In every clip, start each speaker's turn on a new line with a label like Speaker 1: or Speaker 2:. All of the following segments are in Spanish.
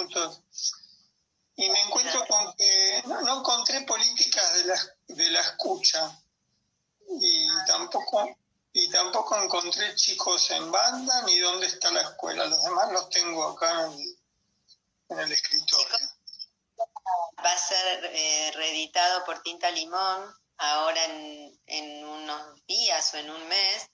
Speaker 1: minutos. Y me encuentro con que no encontré políticas de la escucha. Y tampoco encontré chicos en banda ni dónde está la escuela. Los demás los tengo acá en el escritorio.
Speaker 2: Va a ser reeditado por Tinta Limón ahora en unos días o en un mes,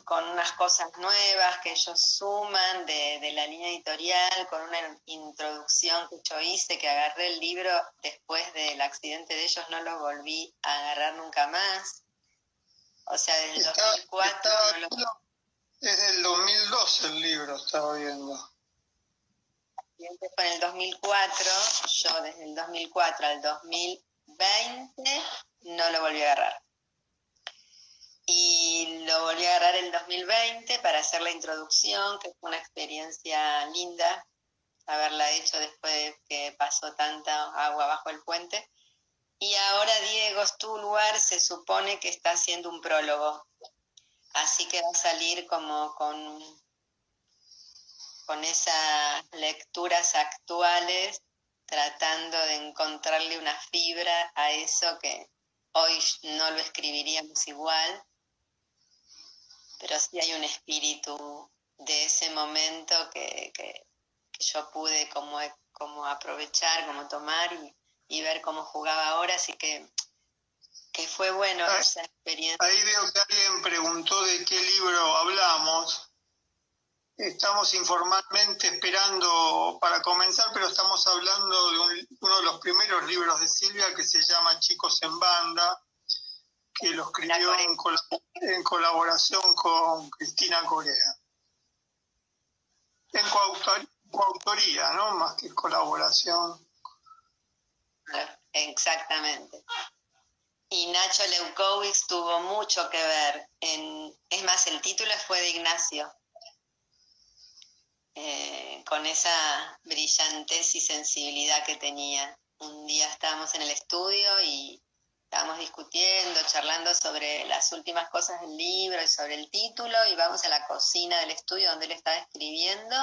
Speaker 2: con unas cosas nuevas que ellos suman de la línea editorial, con una introducción que yo hice, que agarré el libro después del accidente de ellos, no lo volví a agarrar nunca más. O sea, desde el 2004
Speaker 1: Desde el 2012 el libro estaba viendo.
Speaker 2: Fue en el 2004, yo desde el 2004 al 2020 no lo volví a agarrar. Y lo volví a agarrar en el 2020 para hacer la introducción, que fue una experiencia linda, haberla hecho después de que pasó tanta agua bajo el puente. Y ahora Diego Stulwar se supone que está haciendo un prólogo, así que va a salir como con esas lecturas actuales, tratando de encontrarle una fibra a eso que hoy no lo escribiríamos igual, pero sí hay un espíritu de ese momento que yo pude como aprovechar, como tomar y ver cómo jugaba ahora, así que fue bueno esa experiencia.
Speaker 1: Ahí veo que alguien preguntó de qué libro hablamos. Estamos informalmente esperando para comenzar, pero estamos hablando de uno de los primeros libros de Silvia que se llama Chicos en Banda, que lo escribió en colaboración con Cristina Corea. En coautoría, ¿no? Más que colaboración.
Speaker 2: Exactamente. Y Nacho Leukowicz tuvo mucho que ver. Es más, el título fue de Ignacio. Con esa brillantez y sensibilidad que tenía. Un día estábamos en el estudio y estábamos discutiendo, charlando sobre las últimas cosas del libro y sobre el título, y vamos a la cocina del estudio donde él estaba escribiendo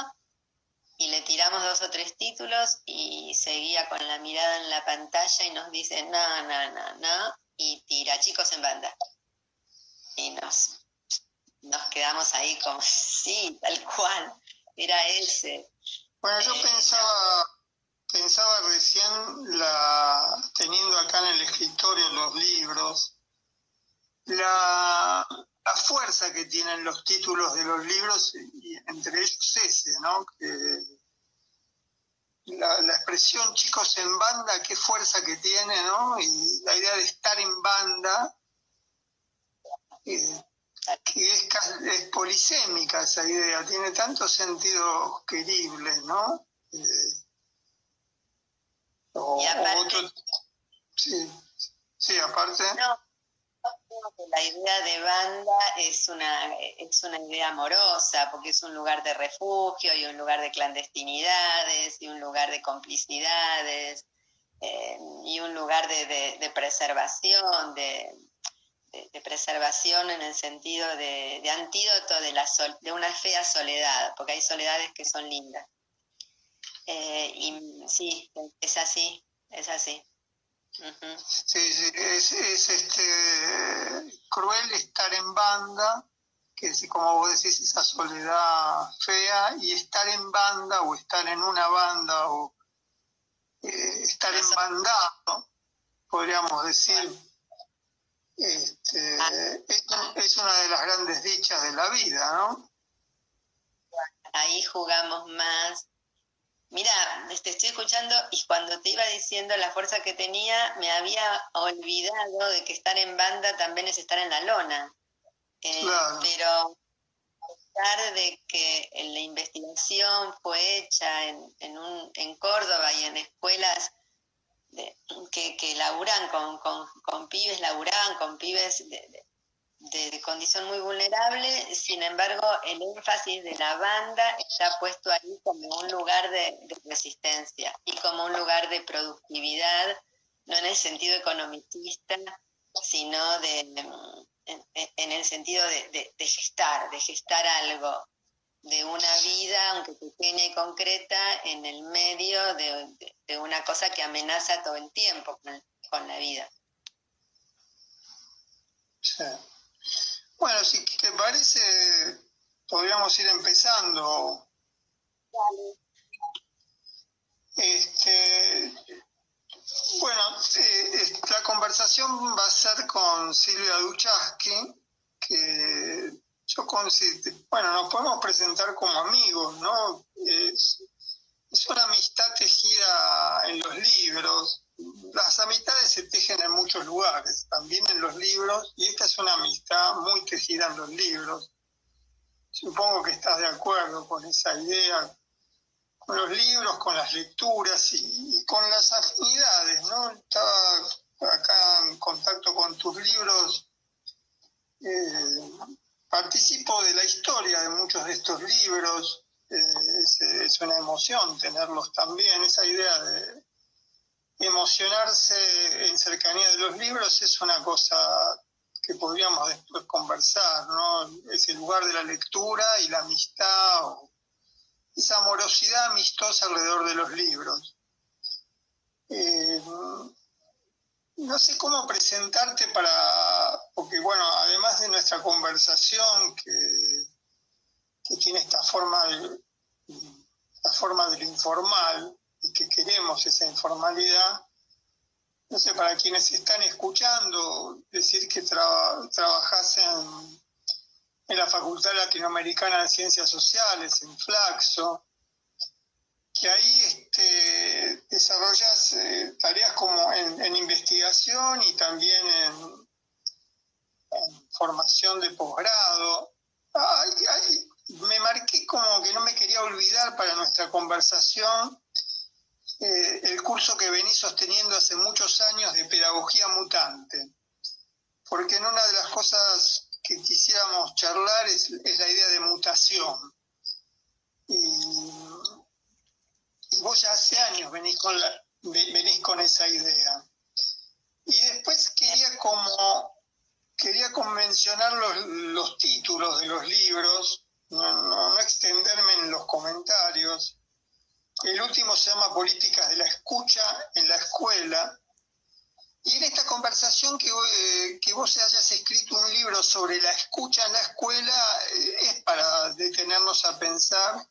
Speaker 2: y le tiramos 2 o 3 títulos y seguía con la mirada en la pantalla y nos dice no, y tira Chicos en Banda. Y nos quedamos ahí como, sí, tal cual. Era ese.
Speaker 1: Bueno, yo pensaba recién, teniendo acá en el escritorio los libros, la fuerza que tienen los títulos de los libros, y entre ellos ese, ¿no? Que la expresión Chicos en Banda, qué fuerza que tiene, ¿no? Y la idea de estar en banda, que es polisémica esa idea, tiene tantos sentidos queribles, ¿no?
Speaker 2: Y aparte,
Speaker 1: sí, aparte.
Speaker 2: No, la idea de banda es una idea amorosa, porque es un lugar de refugio y un lugar de clandestinidades y un lugar de complicidades y un lugar de preservación, de preservación en el sentido de antídoto de una fea soledad, porque hay soledades que son lindas. Y sí, es así. Uh-huh.
Speaker 1: Sí, es cruel estar en banda, que es, como vos decís, esa soledad fea, y estar en banda o estar en una banda o estar embandado, podríamos decir. Es una de las grandes dichas de la vida, ¿no?
Speaker 2: Ahí jugamos más. Mira, te estoy escuchando y cuando te iba diciendo la fuerza que tenía, me había olvidado de que estar en banda también es estar en la lona.
Speaker 1: Claro.
Speaker 2: Pero a pesar de que la investigación fue hecha en Córdoba y en escuelas que laburan con pibes, laburan con pibes de condición muy vulnerable, sin embargo el énfasis de la banda está puesto ahí como un lugar de resistencia y como un lugar de productividad, no en el sentido economicista, sino en el sentido de gestar algo. de una vida, aunque pequeña y concreta, en el medio de una cosa que amenaza todo el tiempo con la vida.
Speaker 1: Sí. Bueno, si te parece, podríamos ir empezando.
Speaker 2: Dale.
Speaker 1: Bueno, la conversación va a ser con Silvia Duchaski, que yo considero, bueno, nos podemos presentar como amigos, ¿no? Es una amistad tejida en los libros. Las amistades se tejen en muchos lugares, también en los libros, y esta es una amistad muy tejida en los libros. Supongo que estás de acuerdo con esa idea, con los libros, con las lecturas y con las afinidades, ¿no? Estaba acá en contacto con tus libros, participo de la historia de muchos de estos libros, es una emoción tenerlos también, esa idea de emocionarse en cercanía de los libros es una cosa que podríamos después conversar, ¿no? Ese lugar de la lectura y la amistad, esa amorosidad amistosa alrededor de los libros. No sé cómo presentarte porque bueno, además de nuestra conversación que tiene esta forma de lo informal y que queremos esa informalidad, no sé, para quienes están escuchando, decir que trabajás en la Facultad Latinoamericana de Ciencias Sociales, en Flaxo, que ahí desarrollas tareas como en investigación y también en formación de posgrado. Me marqué como que no me quería olvidar para nuestra conversación el curso que venís sosteniendo hace muchos años de pedagogía mutante, porque en una de las cosas que quisiéramos charlar es la idea de mutación. Y vos ya hace años venís con esa idea. Y después quería convencionar los títulos de los libros, no extenderme en los comentarios. El último se llama Políticas de la Escucha en la Escuela. Y en esta conversación que vos hayas escrito un libro sobre la escucha en la escuela es para detenernos a pensar,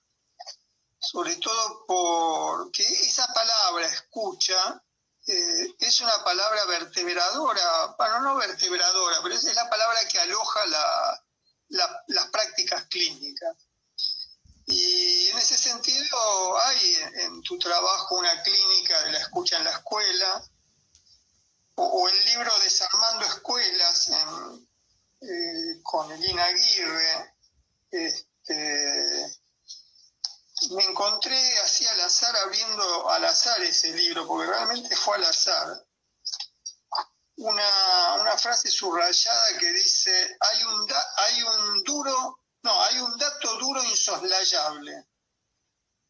Speaker 1: sobre todo porque esa palabra escucha es una palabra vertebradora, bueno, no vertebradora, pero es la palabra que aloja las prácticas clínicas. Y en ese sentido hay en tu trabajo una clínica de la escucha en la escuela, o el libro Desarmando Escuelas con Elina Aguirre. Me encontré así al azar, abriendo al azar ese libro, porque realmente fue al azar, una frase subrayada que dice: hay un dato duro insoslayable.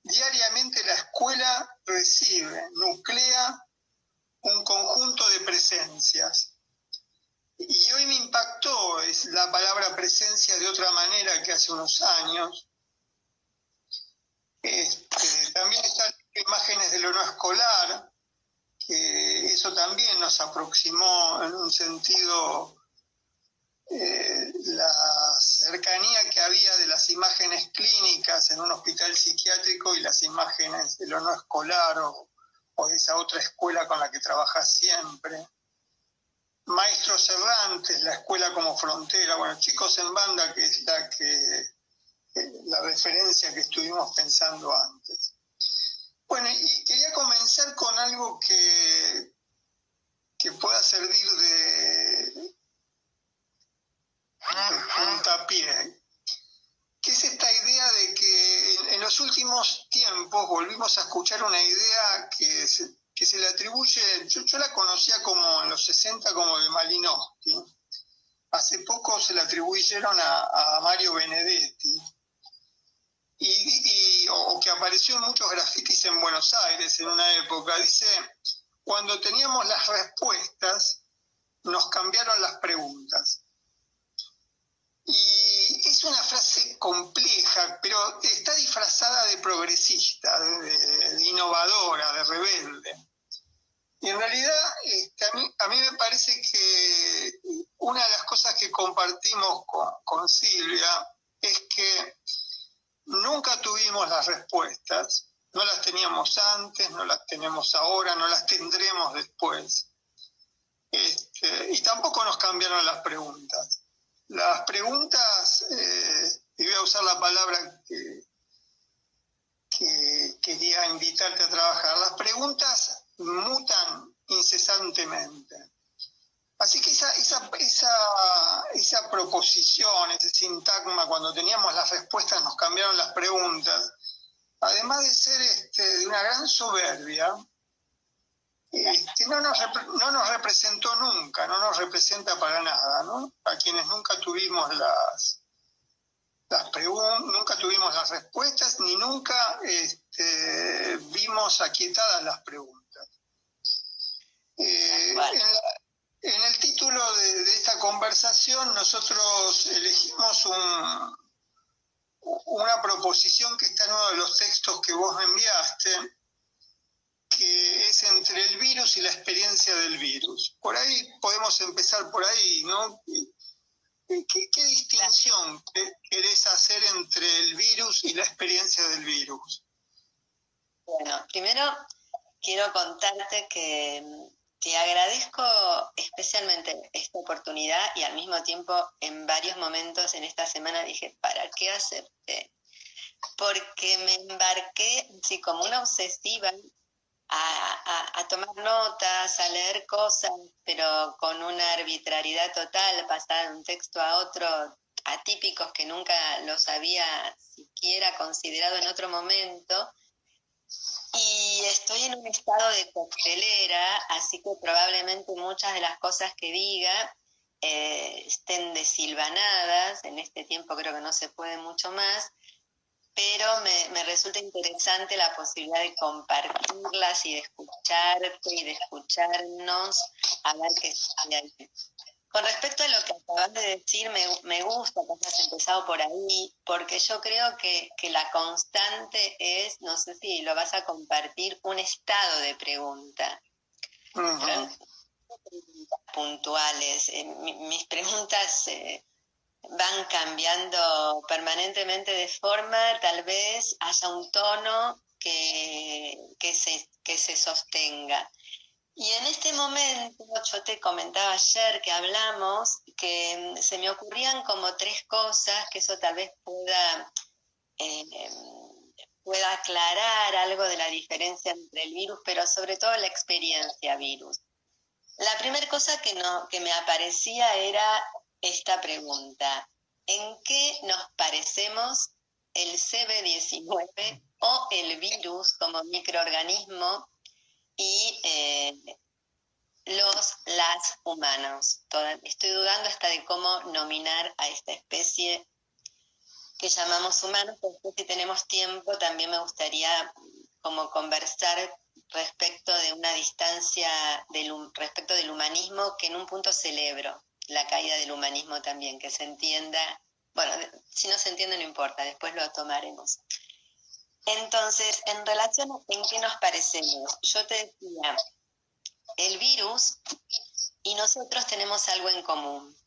Speaker 1: Diariamente la escuela nuclea un conjunto de presencias. Y hoy me impactó la palabra presencia de otra manera que hace unos años. También están imágenes de lo no escolar, que eso también nos aproximó en un sentido la cercanía que había de las imágenes clínicas en un hospital psiquiátrico y las imágenes de lo no escolar o de esa otra escuela con la que trabajas siempre. Maestros errantes, la escuela como frontera, bueno, Chicos en Banda, que es la referencia que estuvimos pensando antes. Bueno, y quería comenzar con algo que pueda servir de puntapié, que es esta idea de que en los últimos tiempos volvimos a escuchar una idea que se le atribuye, yo la conocía como en los 60 como de Malinowski, hace poco se le atribuyeron a Mario Benedetti, o que apareció en muchos grafitis en Buenos Aires en una época. Dice: cuando teníamos las respuestas, nos cambiaron las preguntas. Y es una frase compleja, pero pero está disfrazada de progresista, de innovadora, de rebelde. Y en realidad a mí me parece que una de las cosas que compartimos con Silvia es que nunca tuvimos las respuestas, no las teníamos antes, no las tenemos ahora, no las tendremos después. Y tampoco nos cambiaron las preguntas. Las preguntas, y voy a usar la palabra que quería invitarte a trabajar, las preguntas mutan incesantemente. Así que esa proposición, ese sintagma, cuando teníamos las respuestas nos cambiaron las preguntas, además de ser de una gran soberbia, no nos representó nunca, no nos representa para nada, ¿no? A quienes nunca tuvimos nunca tuvimos las respuestas, ni nunca vimos aquietadas las preguntas. En el título de esta conversación nosotros elegimos una proposición que está en uno de los textos que vos me enviaste, que es entre el virus y la experiencia del virus. Por ahí podemos empezar por ahí, ¿no? ¿Qué distinción querés hacer entre el virus y la experiencia del virus?
Speaker 2: Bueno, primero quiero contarte que te agradezco especialmente esta oportunidad y al mismo tiempo en varios momentos en esta semana dije, ¿para qué acepté? Porque me embarqué así como una obsesiva a tomar notas, a leer cosas, pero con una arbitrariedad total, pasar de un texto a otro, atípicos que nunca los había siquiera considerado en otro momento. Y estoy en un estado de coctelera, así que probablemente muchas de las cosas que diga estén desilvanadas. En este tiempo creo que no se puede mucho más, pero me resulta interesante la posibilidad de compartirlas y de escucharte y de escucharnos, a ver qué sale ahí. Con respecto a lo que acabas de decir, me gusta que hayas empezado por ahí, porque yo creo que la constante es, no sé si lo vas a compartir, un estado de pregunta.
Speaker 1: Uh-huh.
Speaker 2: Puntuales. Mis preguntas van cambiando permanentemente de forma, tal vez haya un tono que se sostenga. Y en este momento, yo te comentaba ayer que hablamos, que se me ocurrían como 3 cosas, que eso tal vez pueda aclarar algo de la diferencia entre el virus, pero sobre todo la experiencia virus. La primera cosa que me aparecía era esta pregunta: ¿en qué nos parecemos el CB19 o el virus como microorganismo y las humanos? Estoy dudando hasta de cómo nominar a esta especie que llamamos humanos, porque si tenemos tiempo también me gustaría como conversar respecto de una distancia respecto del humanismo, que en un punto celebro la caída del humanismo también, que se entienda, bueno, si no se entiende no importa, después lo tomaremos. Entonces, en relación a en qué nos parecemos, yo te decía, el virus y nosotros tenemos algo en común.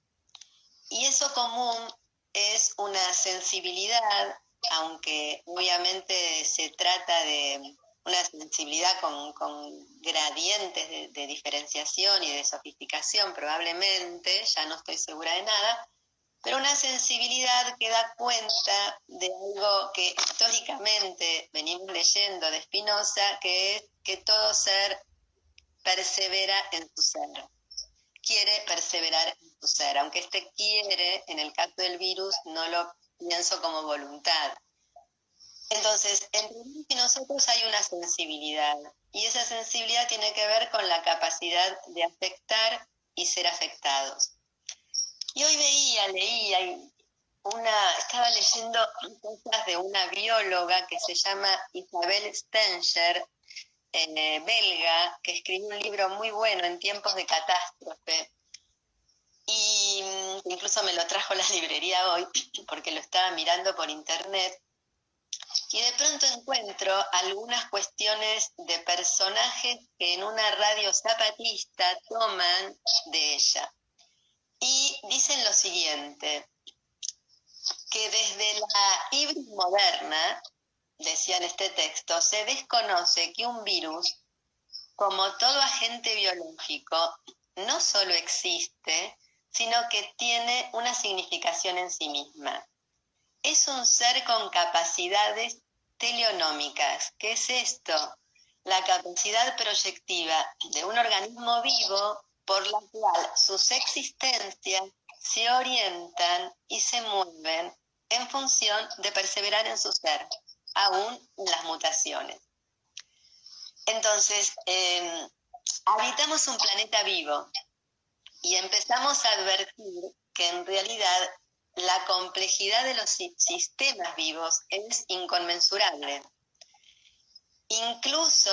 Speaker 2: Y eso común es una sensibilidad, aunque obviamente se trata de una sensibilidad con gradientes de diferenciación y de sofisticación probablemente, ya no estoy segura de nada, pero una sensibilidad que da cuenta de algo que históricamente venimos leyendo de Spinoza, que es que todo ser persevera en su ser. Quiere perseverar en su ser, aunque este quiere, en el caso del virus, no lo pienso como voluntad. Entonces, entre mí y nosotros hay una sensibilidad, y esa sensibilidad tiene que ver con la capacidad de afectar y ser afectados. Y hoy leía, estaba leyendo cosas de una bióloga que se llama Isabel Stenger, belga, que escribió un libro muy bueno en tiempos de catástrofe, y incluso me lo trajo a la librería hoy porque lo estaba mirando por internet, y de pronto encuentro algunas cuestiones de personajes que en una radio zapatista toman de ella. Y dicen lo siguiente, que desde la hibris moderna, decía en este texto, se desconoce que un virus, como todo agente biológico, no solo existe, sino que tiene una significación en sí misma. Es un ser con capacidades teleonómicas. ¿Qué es esto? La capacidad proyectiva de un organismo vivo por la cual sus existencias se orientan y se mueven en función de perseverar en su ser, aún en las mutaciones. Entonces, habitamos un planeta vivo y empezamos a advertir que en realidad la complejidad de los sistemas vivos es inconmensurable. Incluso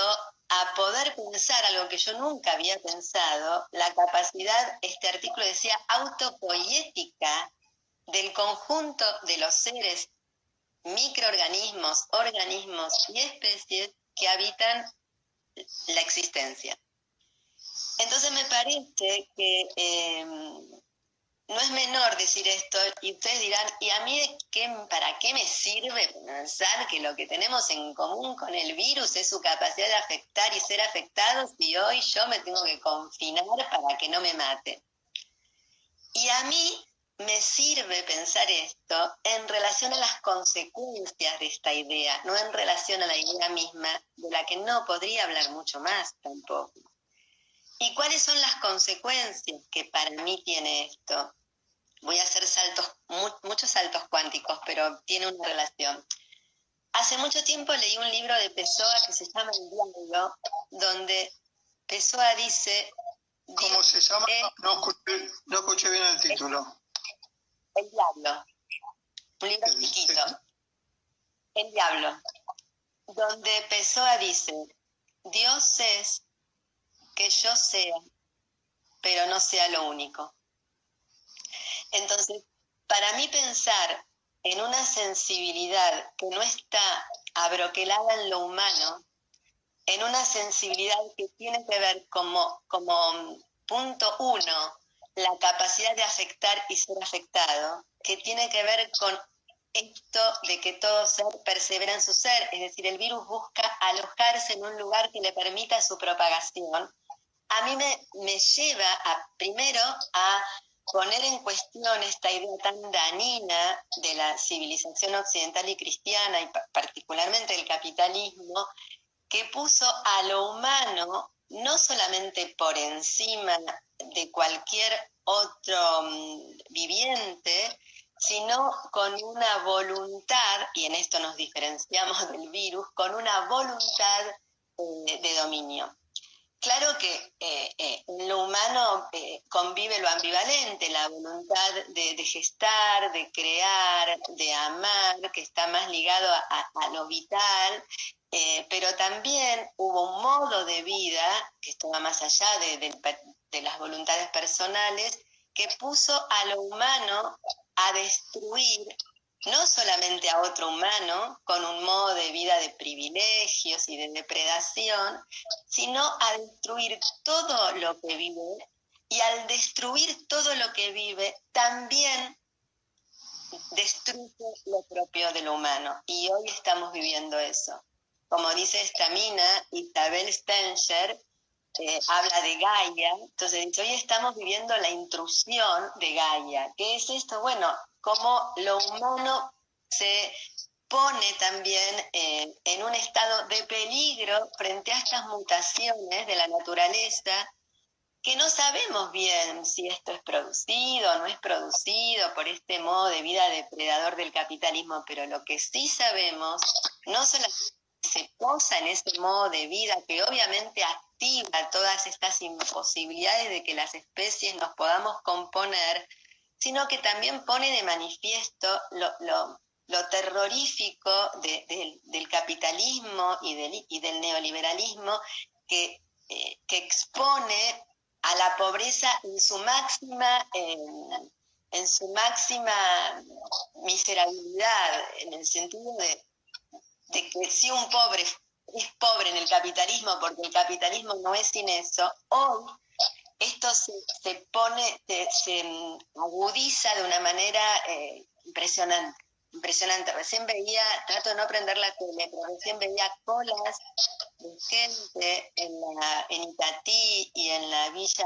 Speaker 2: a poder pensar algo que yo nunca había pensado, la capacidad, este artículo decía, autopoietica del conjunto de los seres, microorganismos, organismos y especies que habitan la existencia. Entonces me parece que no es menor decir esto, y ustedes dirán, ¿y a mí para qué me sirve pensar que lo que tenemos en común con el virus es su capacidad de afectar y ser afectados si hoy yo me tengo que confinar para que no me mate? Y a mí me sirve pensar esto en relación a las consecuencias de esta idea, no en relación a la idea misma, de la que no podría hablar mucho más tampoco. ¿Y cuáles son las consecuencias que para mí tiene esto? Voy a hacer muchos saltos cuánticos, pero tiene una relación. Hace mucho tiempo leí un libro de Pessoa que se llama El Diálogo, donde Pessoa dice...
Speaker 1: ¿Cómo se llama? No escuché bien el título.
Speaker 2: El Diablo, un libro chiquito. El Diablo, donde Pessoa dice, Dios es que yo sea, pero no sea lo único. Entonces, para mí pensar en una sensibilidad que no está abroquelada en lo humano, en una sensibilidad que tiene que ver como punto uno, la capacidad de afectar y ser afectado, que tiene que ver con esto de que todo ser persevera en su ser, es decir, el virus busca alojarse en un lugar que le permita su propagación. A mí me lleva primero a poner en cuestión esta idea tan dañina de la civilización occidental y cristiana, y particularmente el capitalismo, que puso a lo humano no solamente por encima de cualquier otro viviente, sino con una voluntad, y en esto nos diferenciamos del virus, con una voluntad de dominio. Claro que en lo humano convive lo ambivalente, la voluntad de gestar, de crear, de amar, que está más ligado a lo vital, pero también hubo un modo de vida que estaba más allá de las voluntades personales, que puso a lo humano a destruir no solamente a otro humano con un modo de vida de privilegios y de depredación, sino a destruir todo lo que vive, y al destruir todo lo que vive, también destruye lo propio de lo humano. Y hoy estamos viviendo eso. Como dice esta mina, Isabel Stenger, habla de Gaia, entonces dice, hoy estamos viviendo la intrusión de Gaia. ¿Qué es esto? Bueno, como lo humano se pone también en un estado de peligro frente a estas mutaciones de la naturaleza, que no sabemos bien si esto es producido o no es producido por este modo de vida depredador del capitalismo, pero lo que sí sabemos, no solamente se posa en ese modo de vida que obviamente activa todas estas imposibilidades de que las especies nos podamos componer, sino que también pone de manifiesto lo terrorífico del capitalismo y del neoliberalismo que expone a la pobreza en su máxima miserabilidad, en el sentido de que si un pobre es pobre en el capitalismo, porque el capitalismo no es sin eso, hoy esto se agudiza de una manera impresionante. Impresionante. Recién veía, trato de no prender la tele, pero recién veía colas de gente en Itatí y en la Villa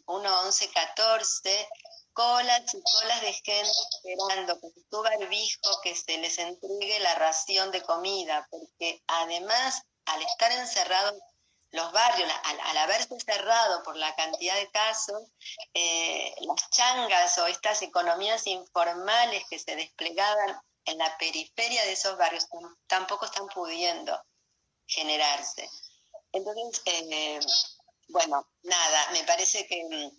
Speaker 2: 1-11-14, colas y colas de gente esperando con su barbijo que se les entregue la ración de comida, porque además, al estar encerrados los barrios, al haberse cerrado por la cantidad de casos, las changas o estas economías informales que se desplegaban en la periferia de esos barrios tampoco están pudiendo generarse. Entonces, bueno, nada, me parece que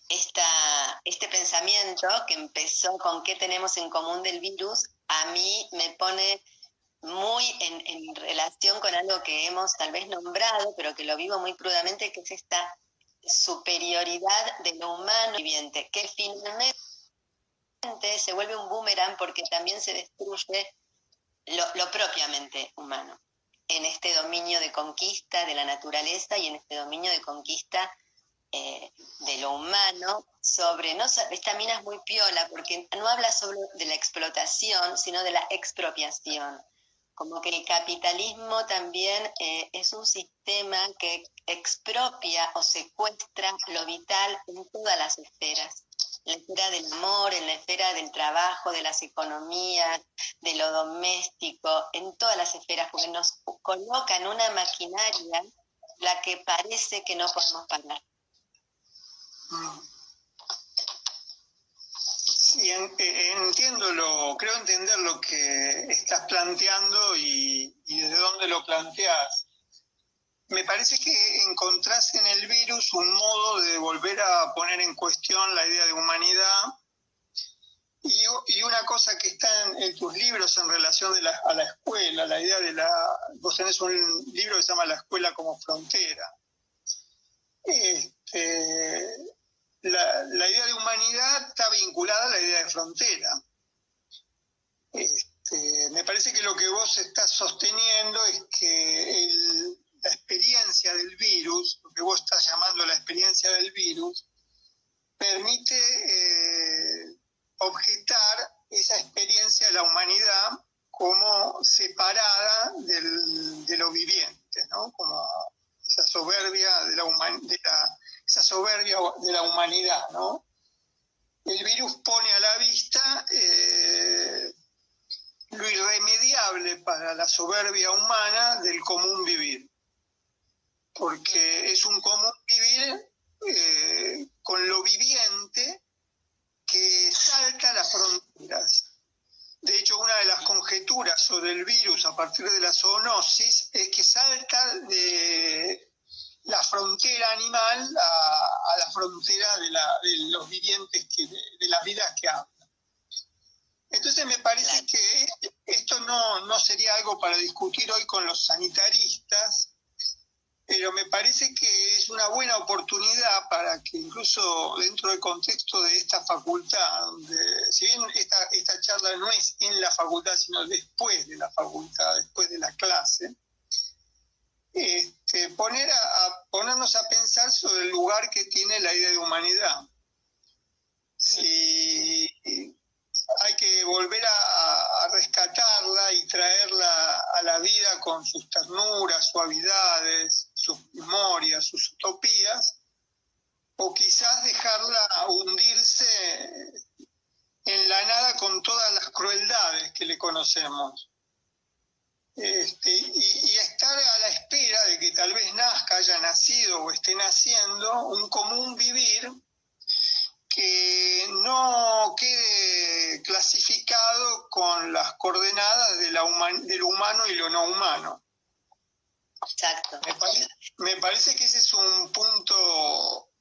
Speaker 2: este pensamiento que empezó con qué tenemos en común del virus, a mí me pone muy en relación con algo que hemos tal vez nombrado, pero que lo vivo muy crudamente, que es esta superioridad de lo humano viviente, que finalmente se vuelve un boomerang porque también se destruye lo propiamente humano, en este dominio de conquista de la naturaleza y en este dominio de conquista de lo humano sobre, no, esta mina es muy piola porque no habla solo de la explotación, sino de la expropiación. Como que el capitalismo también es un sistema que expropia o secuestra lo vital en todas las esferas. En la esfera del amor, en la esfera del trabajo, de las economías, de lo doméstico, en todas las esferas, porque nos coloca en una maquinaria la que parece que no podemos parar.
Speaker 1: Sí, creo entender lo que estás planteando y desde dónde lo planteás. Me parece que encontrás en el virus un modo de volver a poner en cuestión la idea de humanidad y una cosa que está en tus libros en relación a la escuela, la idea de vos tenés un libro que se llama La escuela como frontera. La idea de humanidad está vinculada a la idea de frontera. Me parece que lo que vos estás sosteniendo es que la experiencia del virus, lo que vos estás llamando la experiencia del virus, permite objetar esa experiencia de la humanidad como separada de lo viviente, ¿no? Como esa soberbia de la humanidad, ¿no? El virus pone a la vista lo irremediable para la soberbia humana del común vivir, porque es un común vivir con lo viviente que salta las fronteras. De hecho, una de las conjeturas sobre el virus a partir de la zoonosis es que salta de la frontera animal a la frontera de los vivientes, de las vidas que hablan. Entonces me parece que esto no sería algo para discutir hoy con los sanitaristas, pero me parece que es una buena oportunidad para que incluso dentro del contexto de esta facultad, donde si bien esta charla no es en la facultad, sino después de la facultad, después de la clase, ponernos a pensar sobre el lugar que tiene la idea de humanidad. Si hay que volver a rescatarla y traerla a la vida con sus ternuras, suavidades, sus memorias, sus utopías, o quizás dejarla hundirse en la nada con todas las crueldades que le conocemos. Y estar a la espera de que tal vez nazca, haya nacido o esté naciendo un común vivir que no quede clasificado con las coordenadas de lo humano y lo no humano.
Speaker 2: Exacto.
Speaker 1: Me parece que ese es un punto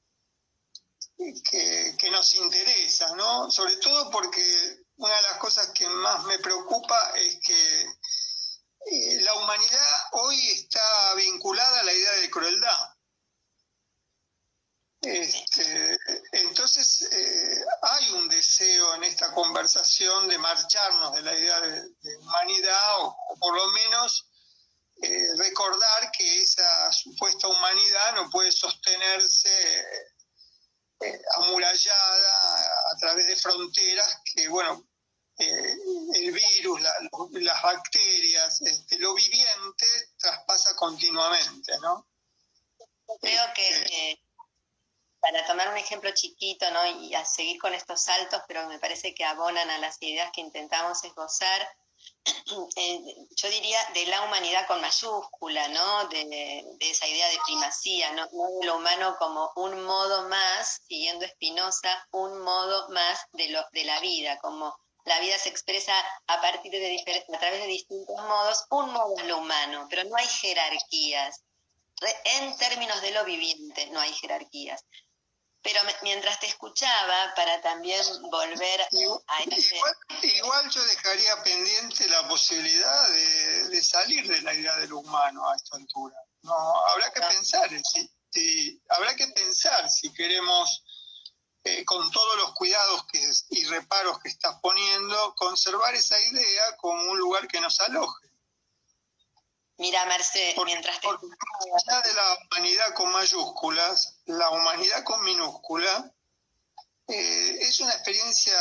Speaker 1: que nos interesa, ¿no? Sobre todo porque una de las cosas que más me preocupa es que la humanidad hoy está vinculada a la idea de crueldad. Entonces, hay un deseo en esta conversación de marcharnos de la idea de humanidad, o por lo menos recordar que esa supuesta humanidad no puede sostenerse amurallada a través de fronteras que, bueno, el virus, las bacterias, lo viviente traspasa continuamente, ¿no?
Speaker 2: Creo que para tomar un ejemplo chiquito, ¿no? Y a seguir con estos saltos, pero me parece que abonan a las ideas que intentamos esbozar, yo diría de la humanidad con mayúscula, ¿no? De esa idea de primacía, ¿no? No de lo humano como un modo más, siguiendo Spinoza, un modo más de la vida, como la vida se expresa a partir a través de distintos modos, un modo es lo humano, pero no hay jerarquías. En términos de lo viviente no hay jerarquías. Pero mientras te escuchaba, para también volver a
Speaker 1: igual yo dejaría pendiente la posibilidad de salir de la idea de lo humano a esta altura. No, habrá que pensar, habrá que pensar si queremos, con todos los cuidados y reparos que estás poniendo, conservar esa idea como un lugar que nos aloje.
Speaker 2: Mira, Marce, mientras te
Speaker 1: escuchaba... Más allá de la humanidad con mayúsculas, la humanidad con minúscula es una experiencia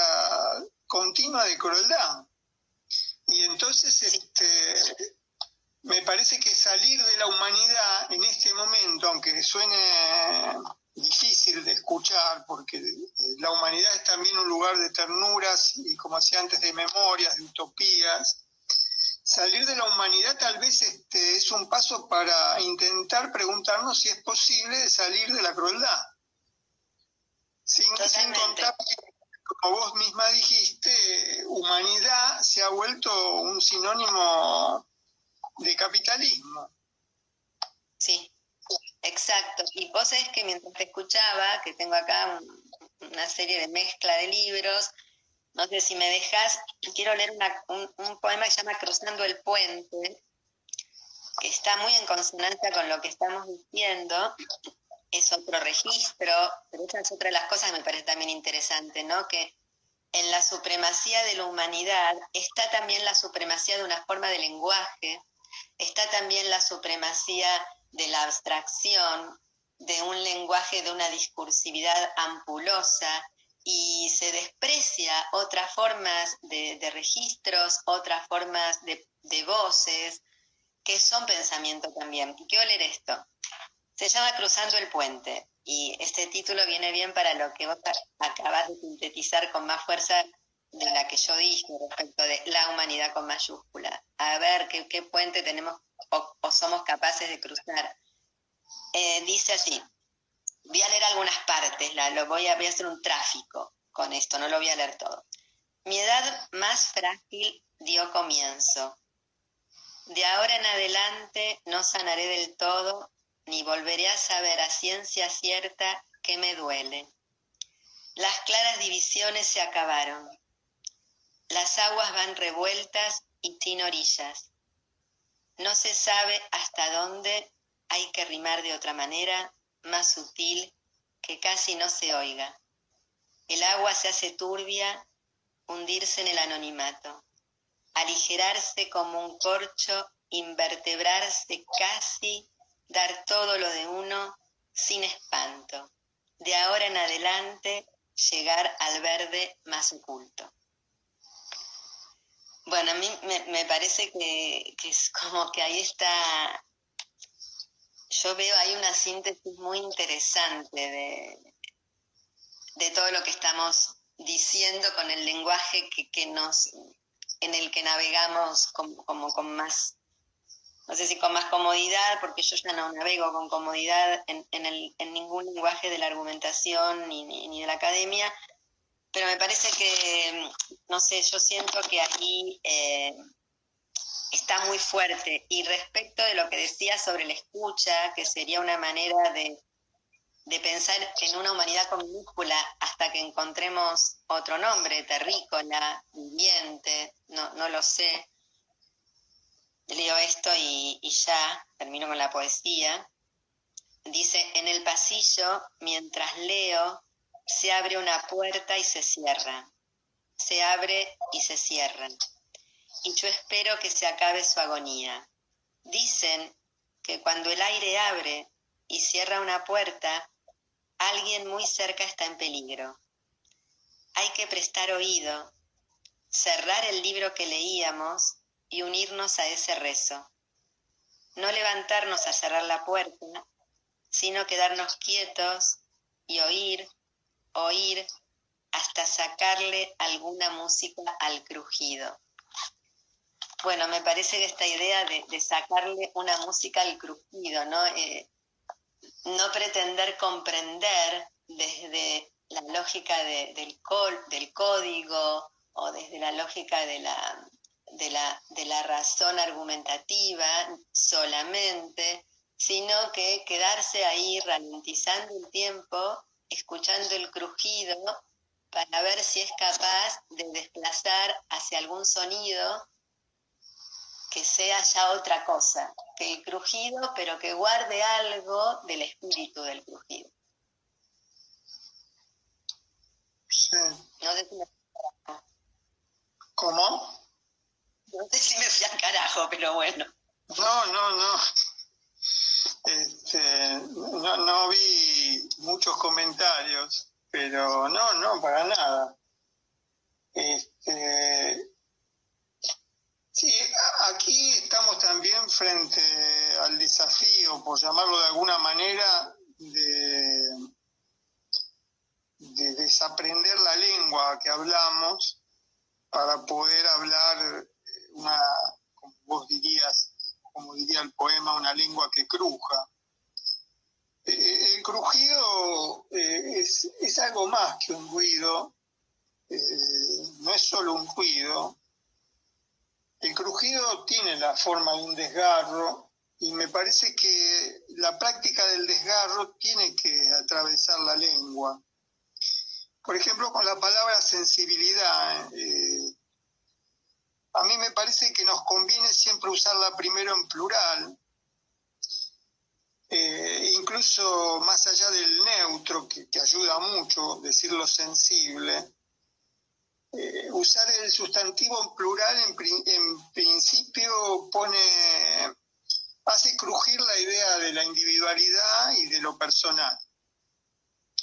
Speaker 1: continua de crueldad. Y entonces me parece que salir de la humanidad en este momento, aunque suene difícil de escuchar, porque la humanidad es también un lugar de ternuras y, como decía antes, de memorias, de utopías, salir de la humanidad tal vez es un paso para intentar preguntarnos si es posible salir de la crueldad. Sin contar que, como vos misma dijiste, humanidad se ha vuelto un sinónimo de capitalismo.
Speaker 2: Sí, exacto. Y vos sabés que mientras te escuchaba, que tengo acá una serie de mezcla de libros, no sé si me dejas, quiero leer un poema que se llama Cruzando el Puente, que está muy en consonancia con lo que estamos diciendo. Es otro registro, pero esa es otra de las cosas que me parece también interesante, ¿no? Que en la supremacía de la humanidad está también la supremacía de una forma de lenguaje, está también la supremacía de la abstracción, de un lenguaje, de una discursividad ampulosa, y se desprecia otras formas de registros, otras formas de voces, que son pensamiento también. Y quiero leer esto. Se llama Cruzando el Puente, y este título viene bien para lo que vos acabas de sintetizar con más fuerza de la que yo dije respecto de la humanidad con mayúscula. A ver qué puente tenemos o somos capaces de cruzar. Dice así, voy a leer algunas partes, voy a hacer un tráfico con esto, no lo voy a leer todo. Mi edad más frágil dio comienzo. De ahora en adelante no sanaré del todo, ni volveré a saber a ciencia cierta qué me duele. Las claras divisiones se acabaron. Las aguas van revueltas y sin orillas. No se sabe hasta dónde hay que rimar de otra manera, más sutil, que casi no se oiga. El agua se hace turbia, hundirse en el anonimato, aligerarse como un corcho, invertebrarse casi, dar todo lo de uno sin espanto. De ahora en adelante, llegar al verde más oculto. Bueno, a mí me parece que es como que ahí está, yo veo ahí una síntesis muy interesante de todo lo que estamos diciendo con el lenguaje en el que navegamos como con más, no sé si con más comodidad, porque yo ya no navego con comodidad en ningún lenguaje de la argumentación ni de la academia, pero me parece que, no sé, yo siento que ahí está muy fuerte. Y respecto de lo que decía sobre la escucha, que sería una manera de pensar en una humanidad con minúscula hasta que encontremos otro nombre, terrícola, viviente, no lo sé. Leo esto y ya termino con la poesía. Dice, en el pasillo, mientras leo, se abre una puerta y se cierra. Se abre y se cierra. Y yo espero que se acabe su agonía. Dicen que cuando el aire abre y cierra una puerta, alguien muy cerca está en peligro. Hay que prestar oído, cerrar el libro que leíamos y unirnos a ese rezo. No levantarnos a cerrar la puerta, sino quedarnos quietos y oír, hasta sacarle alguna música al crujido. Bueno, me parece que esta idea de sacarle una música al crujido, ¿no? No pretender comprender desde la lógica del código o desde la lógica de la razón argumentativa solamente, sino que quedarse ahí ralentizando el tiempo, escuchando el crujido, para ver si es capaz de desplazar hacia algún sonido que sea ya otra cosa que el crujido, pero que guarde algo del espíritu del crujido.
Speaker 1: Sí.
Speaker 2: No sé si me...
Speaker 1: ¿Cómo?
Speaker 2: No sé si me fui al carajo, pero bueno.
Speaker 1: No. No vi muchos comentarios, pero no, para nada. Sí, aquí estamos también frente al desafío, por llamarlo de alguna manera, de desaprender la lengua que hablamos para poder hablar como vos dirías, como diría el poema, una lengua que cruja. El crujido es algo más que un ruido, no es solo un ruido. El crujido tiene la forma de un desgarro y me parece que la práctica del desgarro tiene que atravesar la lengua. Por ejemplo, con la palabra sensibilidad, a mí me parece que nos conviene siempre usarla primero en plural, incluso más allá del neutro, que ayuda mucho, decirlo sensible. Usar el sustantivo en plural en principio hace crujir la idea de la individualidad y de lo personal.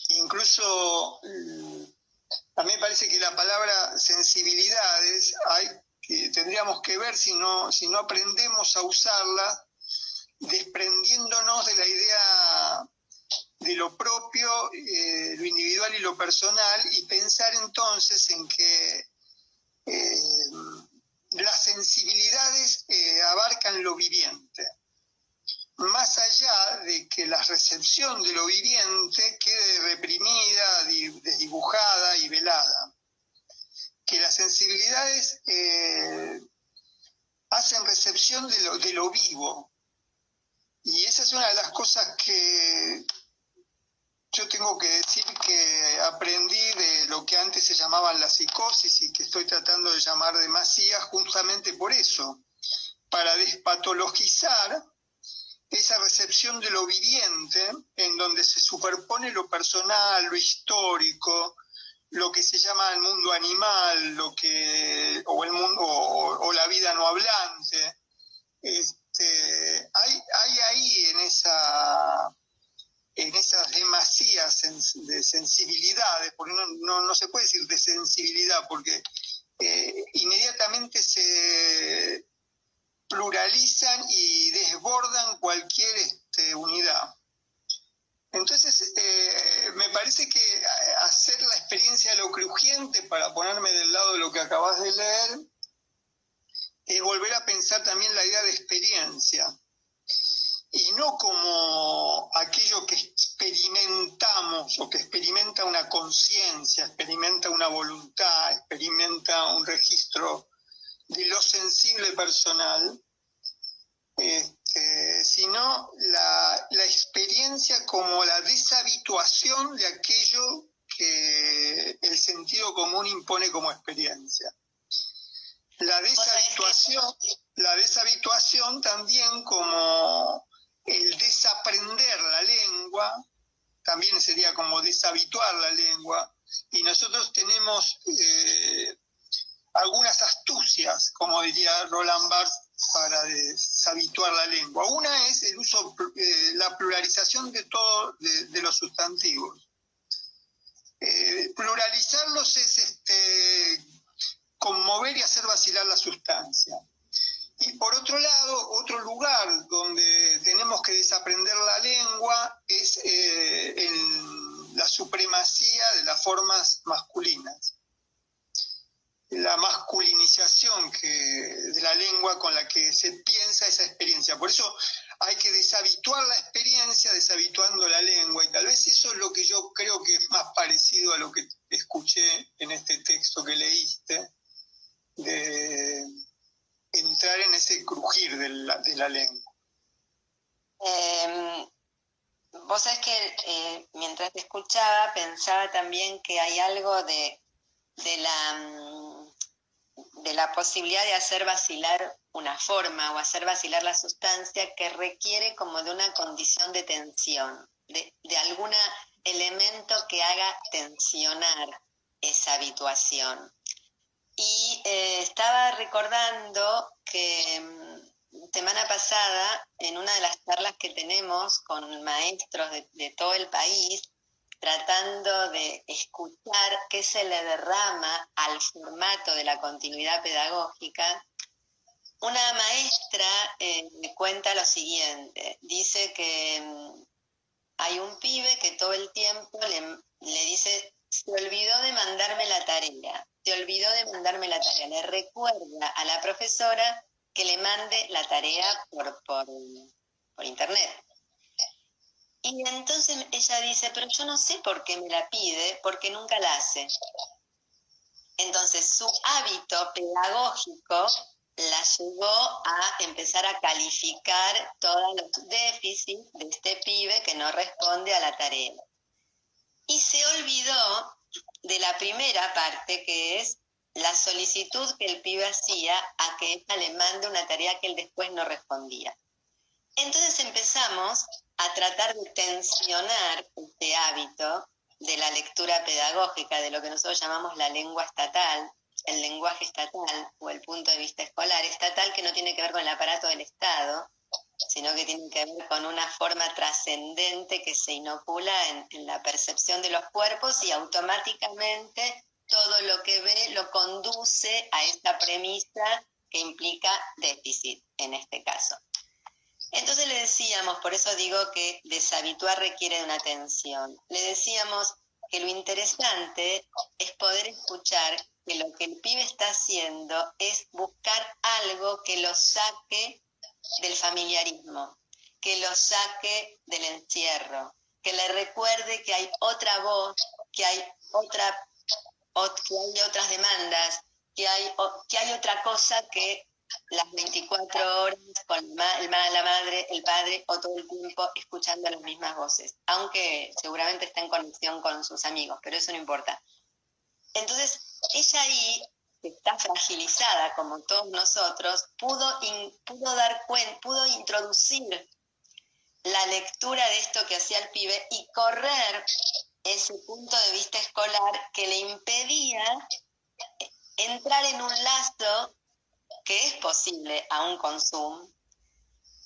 Speaker 1: Incluso a mí me parece que la palabra sensibilidades tendríamos que ver si no aprendemos a usarla desprendiéndonos de la idea de lo propio, lo individual y lo personal, y pensar entonces en que las sensibilidades abarcan lo viviente, más allá de que la recepción de lo viviente quede reprimida, desdibujada y velada. Que las sensibilidades hacen recepción de lo vivo. Y esa es una de las cosas que yo tengo que decir que aprendí de lo que antes se llamaban la psicosis y que estoy tratando de llamar demasía, justamente por eso, para despatologizar esa recepción de lo viviente, en donde se superpone lo personal, lo histórico, lo que se llama el mundo animal, o la vida no hablante. Hay ahí en esas demasías de sensibilidades, porque no se puede decir de sensibilidad, porque inmediatamente se pluralizan y desbordan cualquier unidad. Entonces, me parece que hacer la experiencia de lo crujiente, para ponerme del lado de lo que acabas de leer, es volver a pensar también la idea de experiencia. Y no como aquello que experimentamos o que experimenta una conciencia, experimenta una voluntad, experimenta un registro de lo sensible personal, sino la experiencia como la deshabituación de aquello que el sentido común impone como experiencia. La deshabituación también como el desaprender la lengua, también sería como deshabituar la lengua, y nosotros tenemos algunas astucias, como diría Roland Barthes, para deshabituar la lengua. Una es el uso, la pluralización de los sustantivos. Pluralizarlos es conmover y hacer vacilar la sustancia. Y por otro lado, otro lugar donde tenemos que desaprender la lengua es en la supremacía de las formas masculinas. La masculinización de la lengua con la que se piensa esa experiencia. Por eso hay que deshabituar la experiencia, deshabituando la lengua, y tal vez eso es lo que yo creo que es más parecido a lo que escuché en este texto que leíste, de entrar en ese crujir de la lengua.
Speaker 2: Vos sabés que mientras te escuchaba pensaba también que hay algo de la posibilidad de hacer vacilar una forma o hacer vacilar la sustancia que requiere como de una condición de tensión, de algún elemento que haga tensionar esa habituación. Y estaba recordando que semana pasada, en una de las charlas que tenemos con maestros de todo el país, tratando de escuchar qué se le derrama al formato de la continuidad pedagógica, una maestra me cuenta lo siguiente. Dice que hay un pibe que todo el tiempo le dice: se olvidó de mandarme la tarea, se olvidó de mandarme la tarea. Le recuerda a la profesora que le mande la tarea por internet. Y entonces ella dice: pero yo no sé por qué me la pide, porque nunca la hace. Entonces su hábito pedagógico la llevó a empezar a calificar todos los déficits de este pibe que no responde a la tarea. Y se olvidó de la primera parte, que es la solicitud que el pibe hacía a que ella le mande una tarea que él después no respondía. Entonces empezamos a tratar de tensionar este hábito de la lectura pedagógica, de lo que nosotros llamamos la lengua estatal, el lenguaje estatal o el punto de vista escolar estatal, que no tiene que ver con el aparato del Estado, sino que tiene que ver con una forma trascendente que se inocula en la percepción de los cuerpos, y automáticamente todo lo que ve lo conduce a esta premisa que implica déficit en este caso. Entonces le decíamos, por eso digo que deshabituar requiere de una atención, le decíamos que lo interesante es poder escuchar que lo que el pibe está haciendo es buscar algo que lo saque del familiarismo, que lo saque del encierro, que le recuerde que hay otra voz, que hay otras demandas, que hay otra cosa que las 24 horas con la madre, el padre, o todo el tiempo escuchando las mismas voces, aunque seguramente está en conexión con sus amigos, pero eso no importa. Entonces, ella ahí, que está fragilizada como todos nosotros, pudo introducir la lectura de esto que hacía el pibe y correr ese punto de vista escolar que le impedía entrar en un lazo que es posible a un consumo,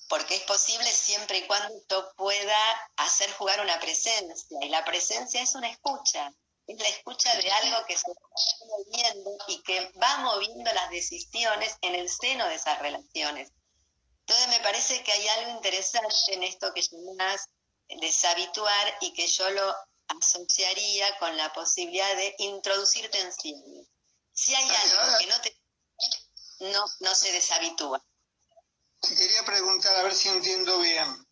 Speaker 2: porque es posible siempre y cuando esto pueda hacer jugar una presencia, y la presencia es una escucha, es la escucha de algo que se está moviendo y que va moviendo las decisiones en el seno de esas relaciones. Entonces me parece que hay algo interesante en esto que llamás deshabituar, y que yo lo asociaría con la posibilidad de introducir tensiones. Si hay algo que no se deshabitúa.
Speaker 1: Te quería preguntar, a ver si entiendo bien.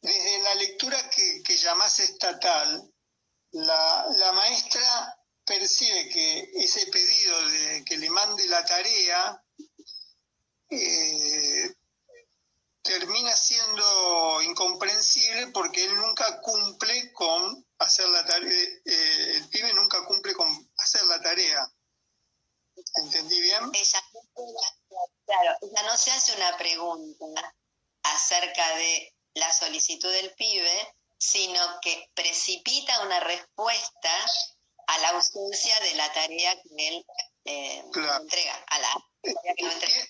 Speaker 1: Desde la lectura que llamás estatal, la maestra percibe que ese pedido de que le mande la tarea termina siendo incomprensible, porque él nunca cumple con hacer la tarea, el pibe nunca cumple con hacer la tarea. ¿Entendí bien?
Speaker 2: Ella no se hace una pregunta acerca de la solicitud del pibe, sino que precipita una respuesta a la ausencia de la tarea que él entrega, a la tarea que no entrega.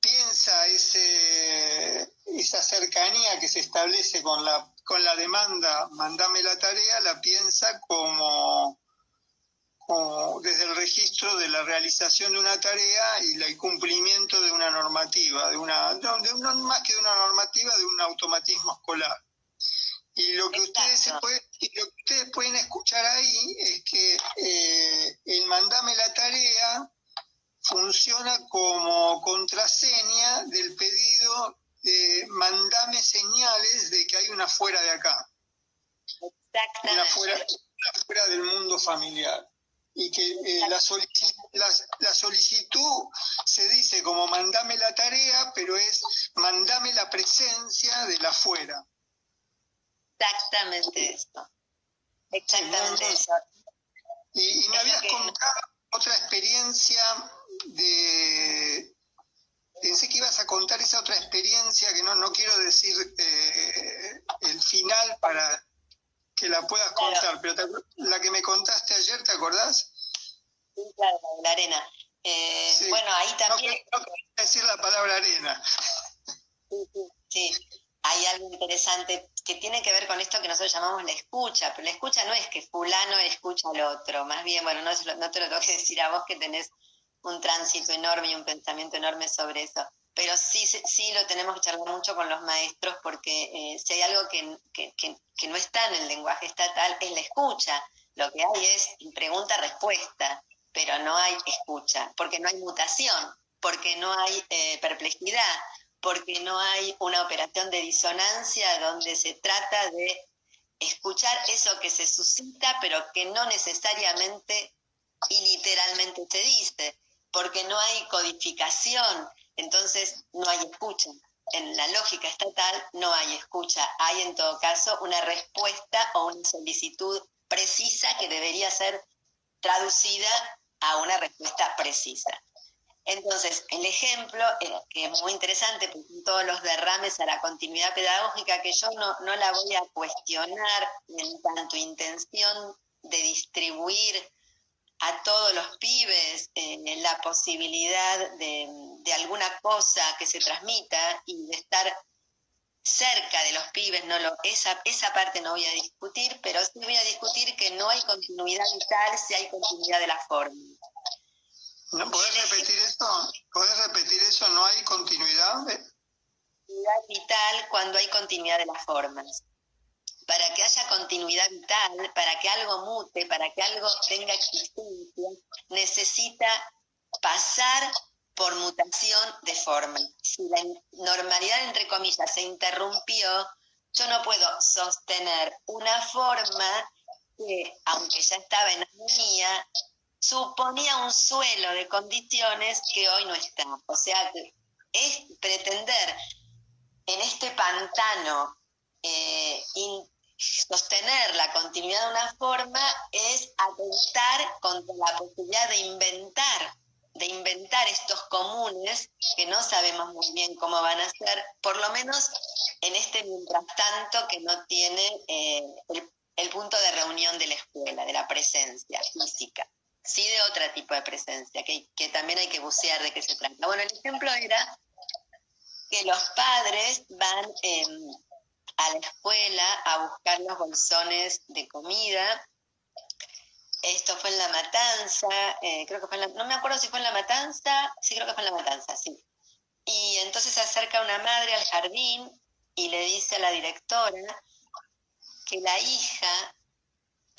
Speaker 1: Piensa esa cercanía que se establece con la demanda, mandame la tarea, la piensa como desde el registro de la realización de una tarea y el cumplimiento de una normativa, más que de una normativa, de un automatismo escolar. Y lo que ustedes pueden escuchar ahí es que el mandame la tarea funciona como contraseña del pedido de mandame señales de que hay una fuera de acá.
Speaker 2: Exactamente.
Speaker 1: Una fuera del mundo familiar. Y que la solicitud se dice como mandame la tarea, pero es mandame la presencia de la fuera.
Speaker 2: Exactamente eso. Exactamente eso.
Speaker 1: Y me habías contado otra experiencia pensé que ibas a contar esa otra experiencia que no quiero decir el final para que la puedas contar, pero la que me contaste ayer, ¿te acordás?
Speaker 2: Sí, claro, la arena. Sí. Bueno, ahí también...
Speaker 1: No quería decir la palabra arena.
Speaker 2: Sí. Hay algo interesante que tiene que ver con esto que nosotros llamamos la escucha, pero la escucha no es que fulano escucha al otro, más bien, bueno, no te lo tengo que decir a vos que tenés un tránsito enorme y un pensamiento enorme sobre eso, pero sí lo tenemos que charlar mucho con los maestros porque si hay algo que no está en el lenguaje estatal es la escucha. Lo que hay es pregunta-respuesta, pero no hay escucha, porque no hay mutación, porque no hay perplejidad, porque no hay una operación de disonancia donde se trata de escuchar eso que se suscita, pero que no necesariamente y literalmente se dice, porque no hay codificación, entonces no hay escucha. En la lógica estatal no hay escucha, hay en todo caso una respuesta o una solicitud precisa que debería ser traducida a una respuesta precisa. Entonces, el ejemplo, que es muy interesante, porque son todos los derrames a la continuidad pedagógica, que yo no la voy a cuestionar en tanto intención de distribuir a todos los pibes la posibilidad de alguna cosa que se transmita y de estar cerca de los pibes, esa parte no voy a discutir, pero sí voy a discutir que no hay continuidad vital si hay continuidad de la forma.
Speaker 1: ¿No podés repetir eso? ¿Podés repetir eso? ¿No hay continuidad?
Speaker 2: Continuidad vital cuando hay continuidad de las formas. Para que haya continuidad vital, para que algo mute, para que algo tenga existencia, necesita pasar por mutación de forma. Si la normalidad, entre comillas, se interrumpió, yo no puedo sostener una forma que, aunque ya estaba en armonía, suponía un suelo de condiciones que hoy no está. O sea, es pretender en este pantano sostener la continuidad de una forma es atentar contra la posibilidad de inventar estos comunes que no sabemos muy bien cómo van a ser, por lo menos en este mientras tanto que no tiene el punto de reunión de la escuela, de la presencia física. Sí, de otro tipo de presencia, que también hay que bucear de qué se trata. Bueno, el ejemplo era que los padres van a la escuela a buscar los bolsones de comida. Esto fue en La Matanza, creo que fue no me acuerdo si fue en La Matanza, sí, creo que fue en La Matanza, sí. Y entonces se acerca una madre al jardín y le dice a la directora que la hija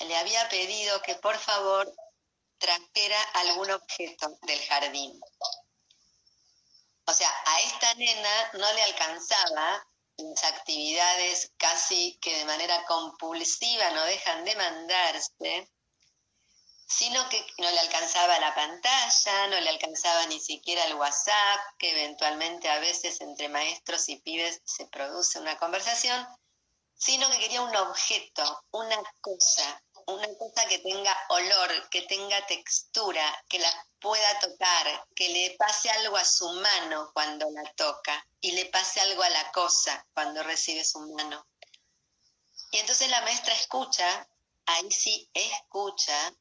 Speaker 2: le había pedido que por favor trajera algún objeto del jardín. O sea, a esta nena no le alcanzaba las actividades casi que de manera compulsiva no dejan de mandarse, sino que no le alcanzaba la pantalla, no le alcanzaba ni siquiera el WhatsApp, que eventualmente a veces entre maestros y pibes se produce una conversación, sino que quería un objeto, una cosa, una cosa que tenga olor, que tenga textura, que la pueda tocar, que le pase algo a su mano cuando la toca y le pase algo a la cosa cuando recibe su mano. Y entonces la maestra escucha, ahí sí escucha,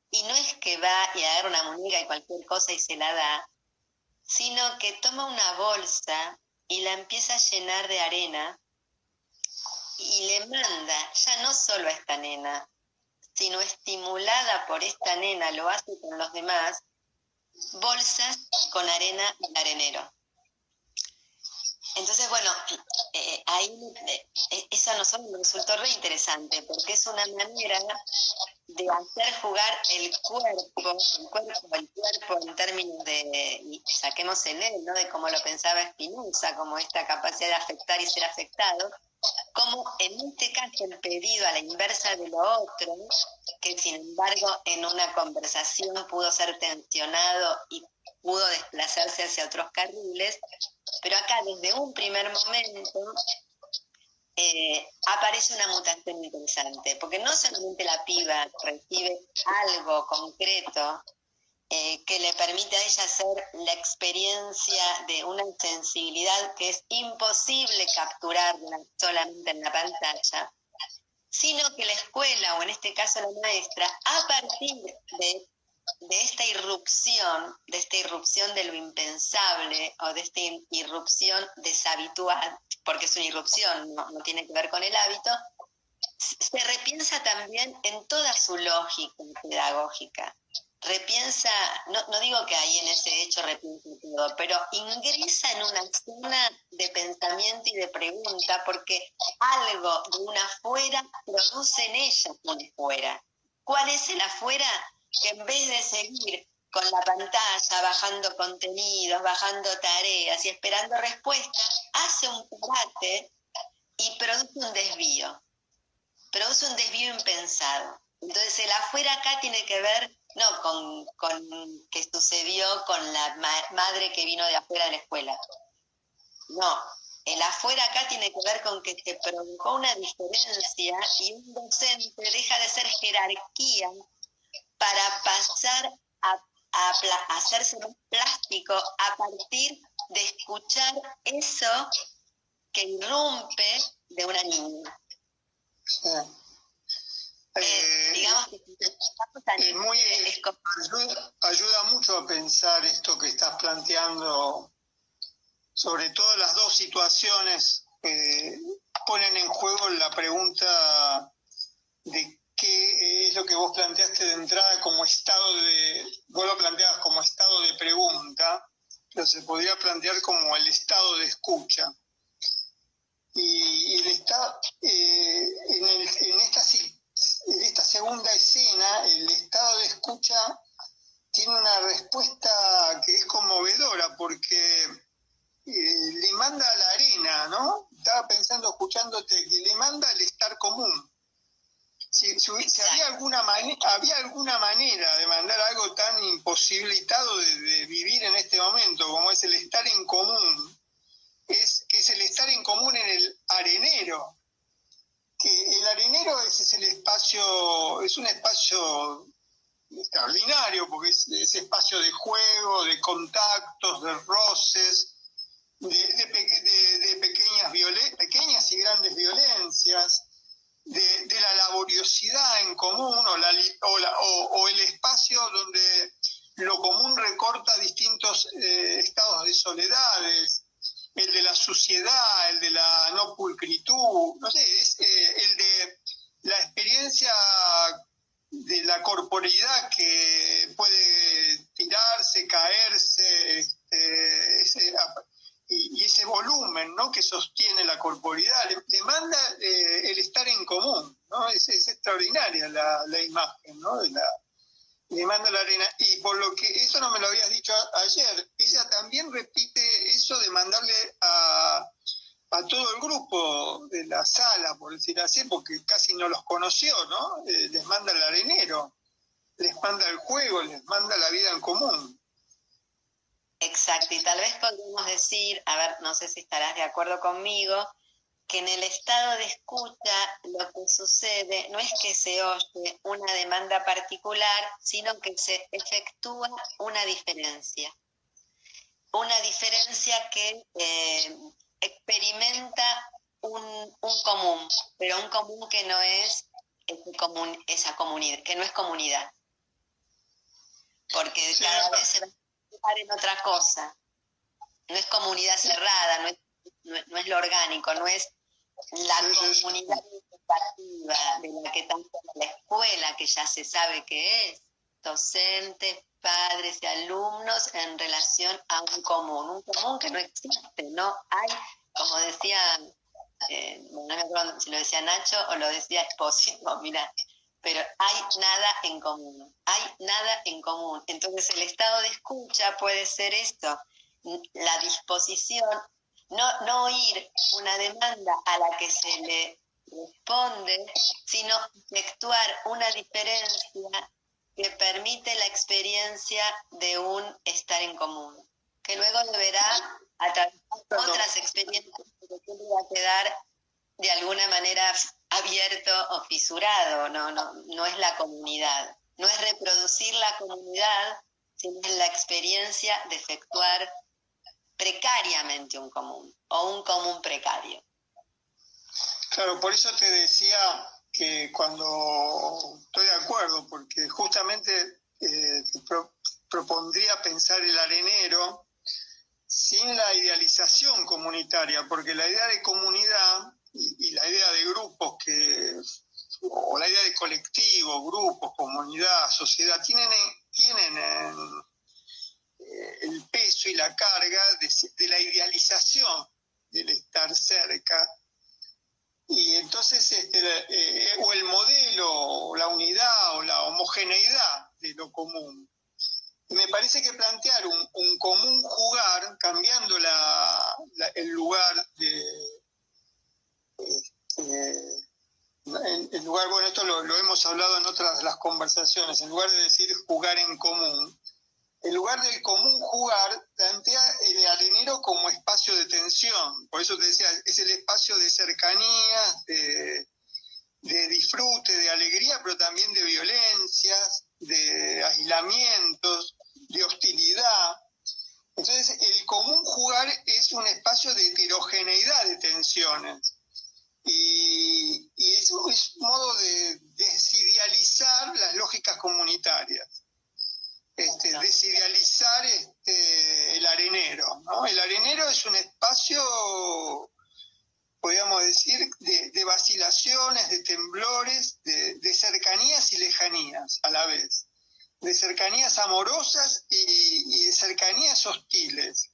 Speaker 2: y no es que va y agarra una muñeca y cualquier cosa y se la da, sino que toma una bolsa y la empieza a llenar de arena y le manda, ya no solo a esta nena, sino estimulada por esta nena, lo hace con los demás, bolsas con arena del arenero. Entonces, bueno, ahí eso a nosotros nos resultó re interesante, porque es una manera de hacer jugar el cuerpo en términos de, y saquemos el él, ¿no? De cómo lo pensaba Spinoza, como esta capacidad de afectar y ser afectado, como en este caso el pedido a la inversa de lo otro, que sin embargo en una conversación pudo ser tensionado y pudo desplazarse hacia otros carriles, pero acá desde un primer momento aparece una mutación interesante, porque no solamente la piba recibe algo concreto que le permite a ella hacer la experiencia de una sensibilidad que es imposible capturarla solamente en la pantalla, sino que la escuela, o en este caso la maestra, a partir de esta irrupción de lo impensable, o de esta irrupción deshabitual, porque es una irrupción, no tiene que ver con el hábito, se repiensa también en toda su lógica pedagógica. Repiensa, no digo que ahí en ese hecho repiensa todo, pero ingresa en una zona de pensamiento y de pregunta, porque algo de un afuera produce en ella un afuera. ¿Cuál es el afuera? Que en vez de seguir con la pantalla, bajando contenidos, bajando tareas y esperando respuestas, hace un parate y produce un desvío impensado. Entonces el afuera acá tiene que ver no con que sucedió con la madre que vino de afuera de la escuela. No, el afuera acá tiene que ver con que se produjo una diferencia y un docente deja de ser jerarquía para pasar a hacerse más plástico a partir de escuchar eso que irrumpe de una niña.
Speaker 1: Sí.
Speaker 2: Digamos que
Speaker 1: ayuda mucho a pensar esto que estás planteando, sobre todo las dos situaciones que ponen en juego la pregunta de qué es lo que vos planteaste de entrada como vos lo planteabas como estado de pregunta, pero se podría plantear como el estado de escucha. Y el estado, en esta segunda escena, el estado de escucha tiene una respuesta que es conmovedora, porque le manda la arena, ¿no? Estaba pensando, escuchándote, que le manda el estar común. Si había alguna manera de mandar algo tan imposibilitado de vivir en este momento, como es el estar en común, que es el estar en común en el arenero. Que el arenero es un espacio extraordinario, porque es espacio de juego, de contactos, de roces, de pequeñas y grandes violencias, de la laboriosidad en común, o el espacio donde lo común recorta distintos estados de soledades, el de la suciedad, el de la no pulcritud, no sé, es el de la experiencia de la corporeidad que puede tirarse, caerse, y ese volumen, ¿no?, que sostiene la corporeidad, le manda el estar en común, ¿no? Es extraordinaria la imagen, ¿no?, le manda la arena. Y por lo que, eso no me lo habías dicho ayer, ella también repite eso de mandarle a todo el grupo de la sala, por decir así, porque casi no los conoció, ¿no? Les manda el arenero, les manda el juego, les manda la vida en común.
Speaker 2: Exacto, y tal vez podemos decir, a ver, no sé si estarás de acuerdo conmigo, que en el estado de escucha lo que sucede no es que se oye una demanda particular, sino que se efectúa una diferencia. Una diferencia que experimenta un común, pero un común que no es esa comunidad, que no es comunidad. Porque cada vez se va a enfocar en otra cosa. No es comunidad cerrada, no es lo orgánico, no es la comunidad educativa de la que tanto la escuela, que ya se sabe que es, docentes, padres y alumnos en relación a un común que no existe, no hay, como decía, no me acuerdo si lo decía Nacho o lo decía Espósito, mira, pero hay nada en común, hay nada en común. Entonces el estado de escucha puede ser esto, la disposición, no oír una demanda a la que se le responde, sino efectuar una diferencia que permite la experiencia de un estar en común, que luego deberá atravesar otras experiencias que siempre va a quedar de alguna manera abierto o fisurado, no es la comunidad, no es reproducir la comunidad, sino es la experiencia de efectuar precariamente un común, o un común precario.
Speaker 1: Claro, por eso te decía que cuando estoy de acuerdo, porque justamente propondría pensar el arenero sin la idealización comunitaria, porque la idea de comunidad y la idea de grupos, o la idea de colectivo, grupos, comunidad, sociedad, tienen el peso y la carga de la idealización del estar cerca. Y entonces, o el modelo, o la unidad, o la homogeneidad de lo común. Y me parece que plantear un común jugar, cambiando el lugar en lugar, bueno, esto lo hemos hablado en otras de las conversaciones, en lugar de decir jugar en común, en lugar del común jugar, plantea el arenero como espacio de tensión. Por eso te decía, es el espacio de cercanía, de disfrute, de alegría, pero también de violencias, de aislamientos, de hostilidad. Entonces, el común jugar es un espacio de heterogeneidad de tensiones. Y eso es un modo de desidealizar las lógicas comunitarias. Desidealizar el arenero, ¿no? El arenero es un espacio, podríamos decir, de vacilaciones, de temblores, de cercanías y lejanías a la vez, de cercanías amorosas y de cercanías hostiles.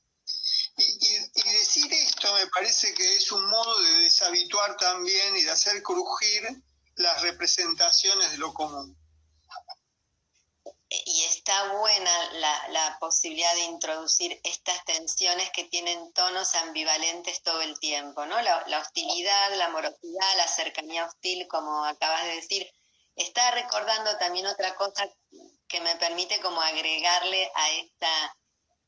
Speaker 1: Y decir esto me parece que es un modo de deshabituar también y de hacer crujir las representaciones de lo común.
Speaker 2: Y está buena la posibilidad de introducir estas tensiones que tienen tonos ambivalentes todo el tiempo, ¿no? La hostilidad, la amorosidad, la cercanía hostil, como acabas de decir. Está recordando también otra cosa que me permite como agregarle a estas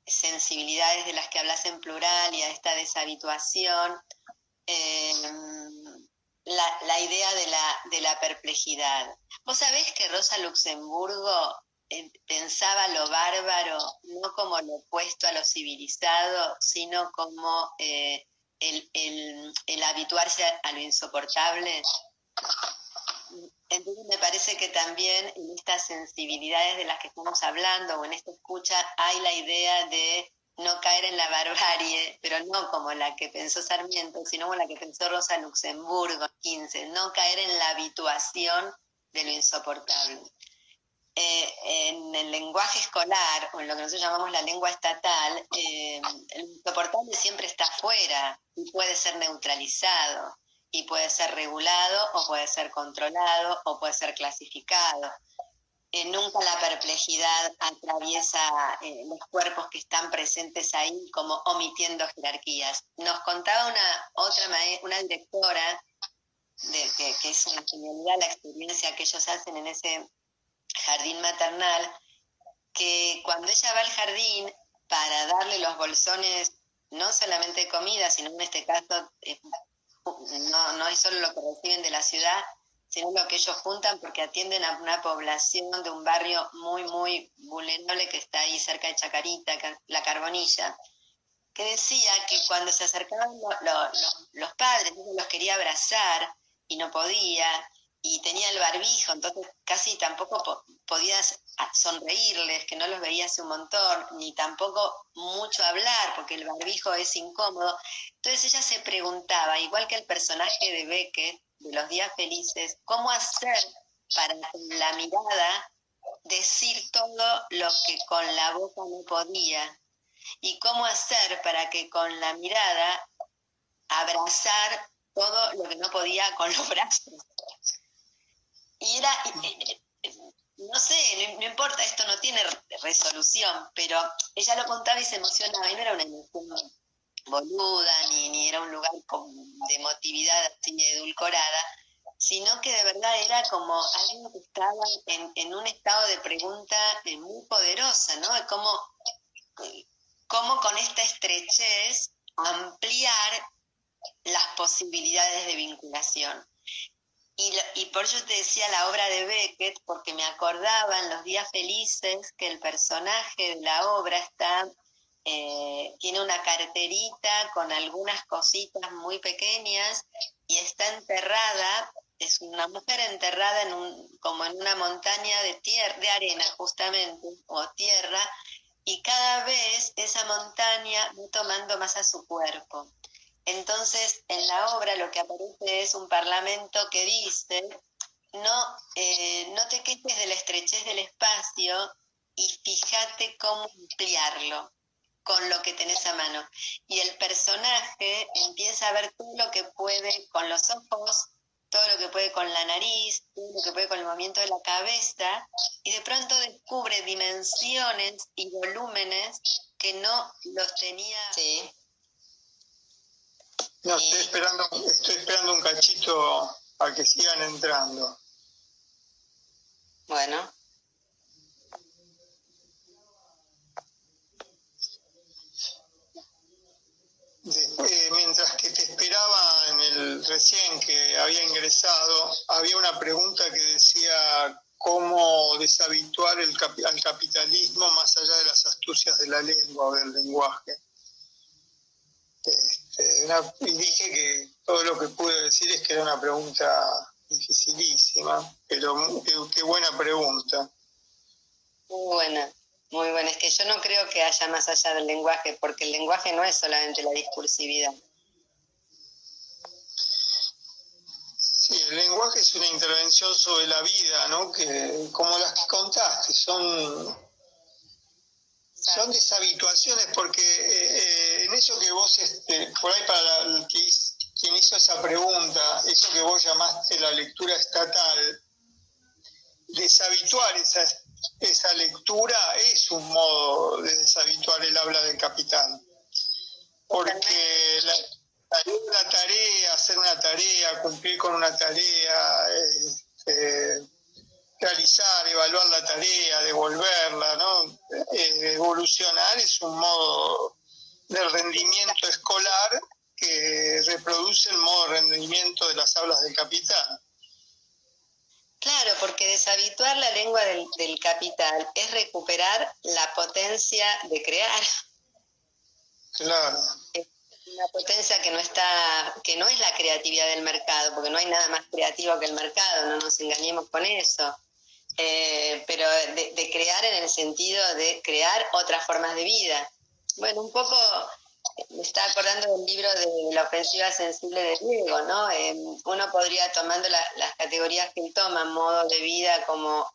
Speaker 2: sensibilidades de las que hablas en plural y a esta deshabituación, la idea de la perplejidad. Vos sabés que Rosa Luxemburgo pensaba lo bárbaro no como lo opuesto a lo civilizado, sino como el habituarse a lo insoportable. Entonces me parece que también en estas sensibilidades de las que estamos hablando o en esta escucha hay la idea de no caer en la barbarie, pero no como la que pensó Sarmiento, sino como la que pensó Rosa Luxemburgo, 15, no caer en la habituación de lo insoportable. En el lenguaje escolar, o en lo que nosotros llamamos la lengua estatal, lo insoportable siempre está afuera y puede ser neutralizado, y puede ser regulado, o puede ser controlado, o puede ser clasificado. Nunca la perplejidad atraviesa los cuerpos que están presentes ahí como omitiendo jerarquías. Nos contaba una directora, que es una genialidad la experiencia que ellos hacen en ese jardín maternal, que cuando ella va al jardín para darle los bolsones, no solamente de comida, sino en este caso no es solo lo que reciben de la ciudad, sino lo que ellos juntan, porque atienden a una población de un barrio muy, muy vulnerable que está ahí cerca de Chacarita, La Carbonilla, que decía que cuando se acercaban los padres, uno los quería abrazar y no podía, y tenía el barbijo, entonces casi tampoco podías sonreírles, que no los veía hace un montón, ni tampoco mucho hablar, porque el barbijo es incómodo. Entonces ella se preguntaba, igual que el personaje de Beckett, de Los Días Felices, ¿cómo hacer para con la mirada decir todo lo que con la boca no podía? ¿Y cómo hacer para que con la mirada abrazar todo lo que no podía con los brazos? Y era, no sé, no importa, esto no tiene resolución, pero ella lo contaba y se emocionaba, y no era una emoción boluda, ni era un lugar de emotividad así edulcorada, sino que de verdad era como alguien que estaba en un estado de pregunta muy poderosa, ¿no? Cómo con esta estrechez ampliar las posibilidades de vinculación. Y por ello te decía la obra de Beckett, porque me acordaba en Los Días Felices que el personaje de la obra tiene una carterita con algunas cositas muy pequeñas y está enterrada, es una mujer enterrada como en una montaña de arena justamente, o tierra, y cada vez esa montaña va tomando más a su cuerpo. Entonces, en la obra lo que aparece es un parlamento que dice, no te quejes de la estrechez del espacio y fíjate cómo ampliarlo con lo que tenés a mano. Y el personaje empieza a ver todo lo que puede con los ojos, todo lo que puede con la nariz, todo lo que puede con el movimiento de la cabeza, y de pronto descubre dimensiones y volúmenes que no los tenía. Sí.
Speaker 1: No, estoy esperando un cachito a que sigan entrando.
Speaker 2: Bueno.
Speaker 1: Después, mientras que te esperaba recién que había ingresado, había una pregunta que decía cómo deshabituar al capitalismo más allá de las astucias de la lengua o del lenguaje. Y dije que todo lo que pude decir es que era una pregunta dificilísima, pero qué buena pregunta.
Speaker 2: Muy buena, muy buena. Es que yo no creo que haya más allá del lenguaje, porque el lenguaje no es solamente la discursividad.
Speaker 1: Sí, el lenguaje es una intervención sobre la vida, ¿no? Que, como las que contaste, son deshabituaciones, porque en eso que vos, por ahí para quien hizo esa pregunta, eso que vos llamaste la lectura estatal, deshabituar esa lectura es un modo de deshabituar el habla del capital. Porque la tarea, hacer una tarea, cumplir con una tarea, realizar, evaluar la tarea, devolverla, ¿no? Evolucionar es un modo de rendimiento escolar que reproduce el modo de rendimiento de las aulas del capital.
Speaker 2: Claro, porque deshabituar la lengua del capital es recuperar la potencia de crear.
Speaker 1: Claro.
Speaker 2: Es una potencia que no es la creatividad del mercado, porque no hay nada más creativo que el mercado, no nos engañemos con eso. Pero de crear en el sentido de crear otras formas de vida. Bueno, un poco me está acordando del libro de La ofensiva sensible de Diego, ¿no? Uno podría, tomando las categorías que él toma, modos de vida como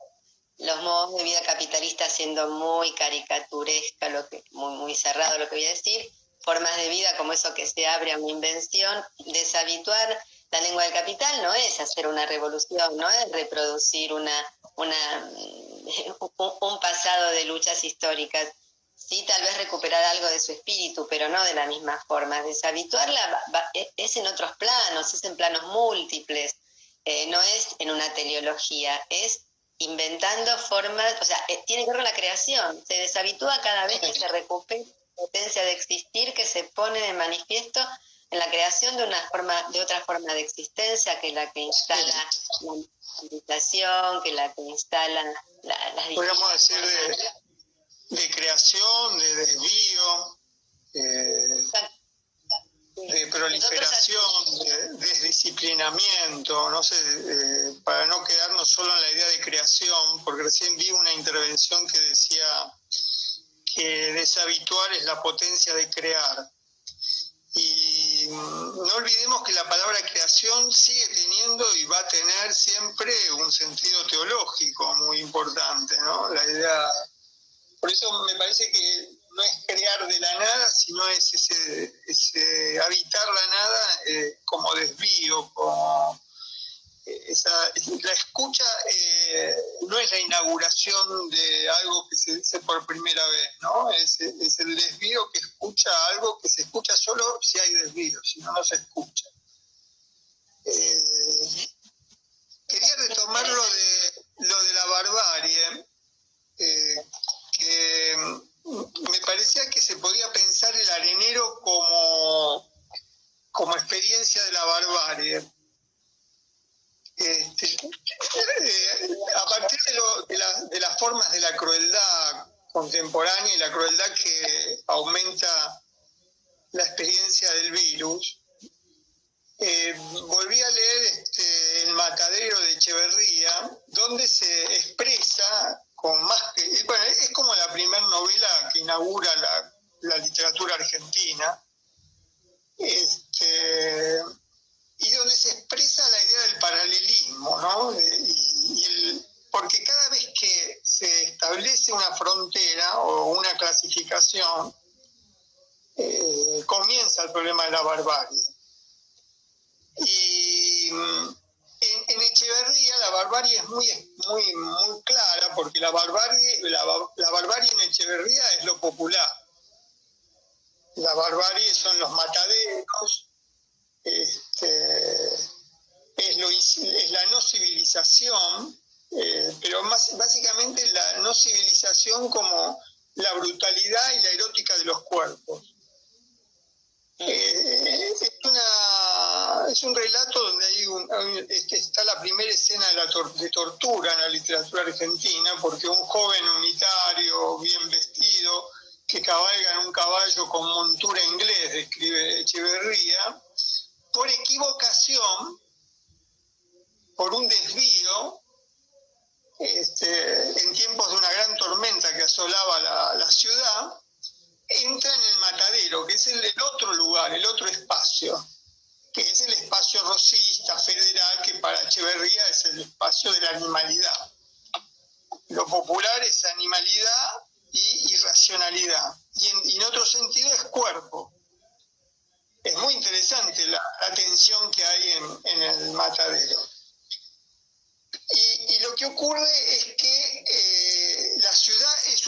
Speaker 2: los modos de vida capitalistas, siendo muy caricaturesca, muy cerrado lo que voy a decir, formas de vida como eso que se abre a una invención, deshabituar la lengua del capital no es hacer una revolución, no es reproducir un pasado de luchas históricas. Sí, tal vez recuperar algo de su espíritu, pero no de la misma forma. Deshabituarla es en otros planos, es en planos múltiples, no es en una teleología, es inventando formas, o sea, tiene que ver con la creación. Se deshabitúa cada vez que se recupera la potencia de existir, que se pone de manifiesto en la creación de otra forma de existencia, que es la que instala la civilización, que es la que instala las
Speaker 1: podríamos decir de creación, de desvío, de proliferación, de desdisciplinamiento, no sé, para no quedarnos solo en la idea de creación, porque recién vi una intervención que decía que deshabituar es la potencia de crear. Y no olvidemos que la palabra creación sigue teniendo y va a tener siempre un sentido teológico muy importante, ¿no? La idea, por eso me parece que no es crear de la nada, sino es ese habitar la nada como desvío, como la escucha no es la inauguración de algo que se dice por primera vez, ¿no? Es el desvío que escucha algo que se escucha solo si hay desvío, si no, no se escucha. Quería retomar lo de la barbarie, que me parecía que se podía pensar el arenero como experiencia de la barbarie. A partir de las formas de la crueldad contemporánea y la crueldad que aumenta la experiencia del virus, volví a leer El matadero de Echeverría, donde se expresa con más que... Bueno, es como la primera novela que inaugura la literatura argentina, y donde se expresa la idea del paralelismo, ¿no? Porque cada vez que se establece una frontera o una clasificación, comienza el problema de la barbarie. Y en Echeverría la barbarie es muy clara, porque la barbarie en Echeverría es lo popular. La barbarie son los mataderos, es la no civilización, pero básicamente la no civilización como la brutalidad y la erótica de los cuerpos. Es un relato donde está la primera escena de tortura en la literatura argentina, porque un joven unitario, bien vestido, que cabalga en un caballo con montura inglés, describe Echeverría, por equivocación, por un desvío, en tiempos de una gran tormenta que asolaba la ciudad, entra en el matadero, que es el otro lugar, el otro espacio, que es el espacio rosista, federal, que para Echeverría es el espacio de la animalidad. Lo popular es animalidad y irracionalidad, y en otro sentido es cuerpo. Es muy interesante la tensión que hay en el matadero. Y lo que ocurre es que la ciudad es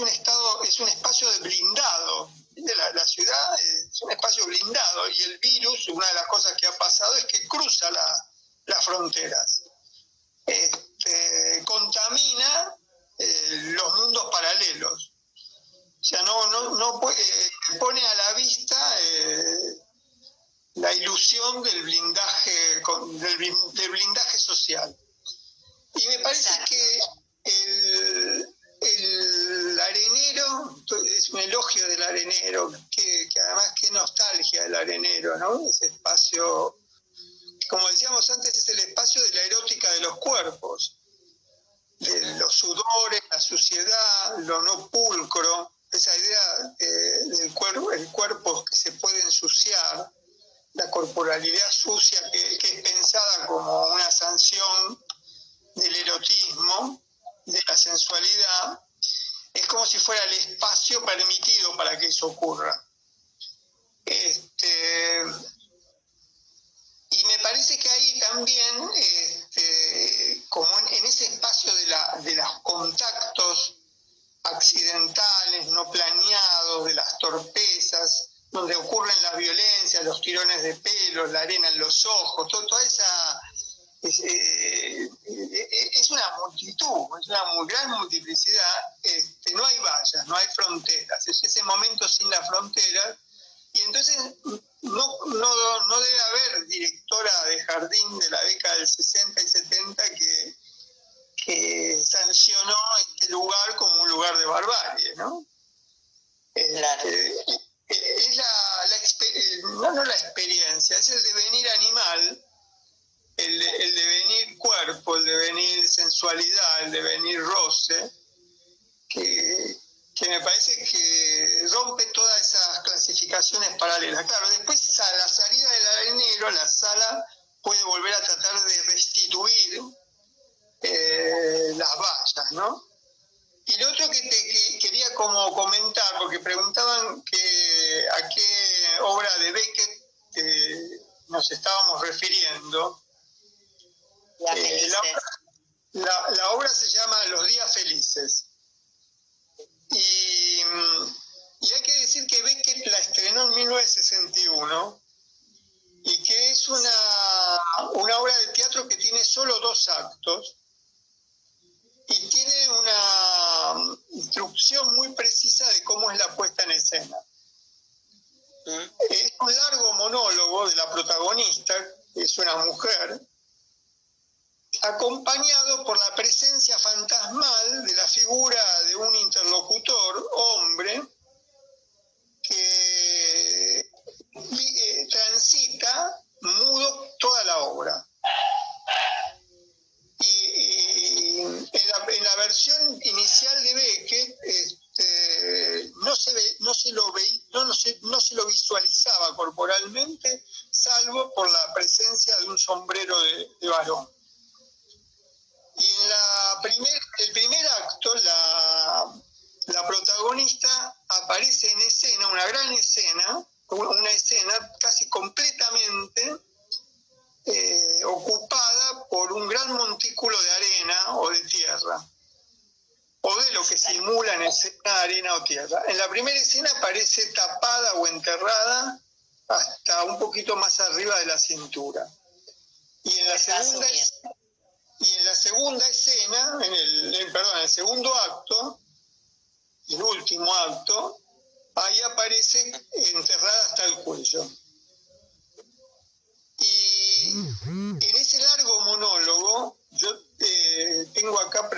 Speaker 1: un espacio de blindado. La ciudad es un espacio blindado, y el virus, una de las cosas que ha pasado es que cruza las fronteras. Contamina los mundos paralelos. O sea, no pone a la vista la ilusión del blindaje social. Y me parece que el arenero, es un elogio del arenero, que además qué nostalgia del arenero, ¿no? Ese espacio, como decíamos antes, es el espacio de la erótica de los cuerpos, de los sudores, la suciedad, lo no pulcro, esa idea del cuerpo, el cuerpo que se puede ensuciar, la corporalidad sucia que es pensada como una sanción del erotismo, de la sensualidad, es como si fuera el espacio permitido para que eso ocurra. Y me parece que ahí también, como en ese espacio de los contactos accidentales, no planeados, de las torpezas, donde ocurren las violencias, los tirones de pelo, la arena en los ojos, toda esa... Es una multitud, es una gran multiplicidad. No hay vallas, no hay fronteras, es ese momento sin las fronteras, y entonces no no debe haber directora de jardín de la década del 60 y 70 que sancionó este lugar como un lugar de barbarie, ¿no?
Speaker 2: Claro.
Speaker 1: Es no la experiencia, es el devenir animal, el devenir cuerpo, el devenir sensualidad, el devenir roce, que me parece que rompe todas esas clasificaciones paralelas. Claro, después a la salida del arenero, la sala puede volver a tratar de restituir las vallas, ¿no? Y lo otro que quería como comentar, porque preguntaban a qué obra de Beckett nos estábamos refiriendo. La obra se llama Los días felices. Y hay que decir que Beckett la estrenó en 1961 y que es una obra de teatro que tiene solo 2 actos y tiene una instrucción muy precisa de cómo es la puesta en escena. Es un largo monólogo de la protagonista, que es una mujer, acompañado por la presencia fantasmal de la figura de un interlocutor, hombre, que transita mudo toda la obra. Y en la versión inicial de Beckett no se lo visualizaba corporalmente, salvo por la presencia de un sombrero de varón. Y en el primer acto, la protagonista aparece en escena, una gran escena, una escena casi completamente ocupada por un gran montículo de arena o de tierra, o de lo que simula en escena arena o tierra. En la primera escena aparece tapada o enterrada hasta un poquito más arriba de la cintura. Y en la segunda escena, en el segundo acto, el último acto, ahí aparece enterrada hasta el cuello. Y en ese largo monólogo, yo tengo acá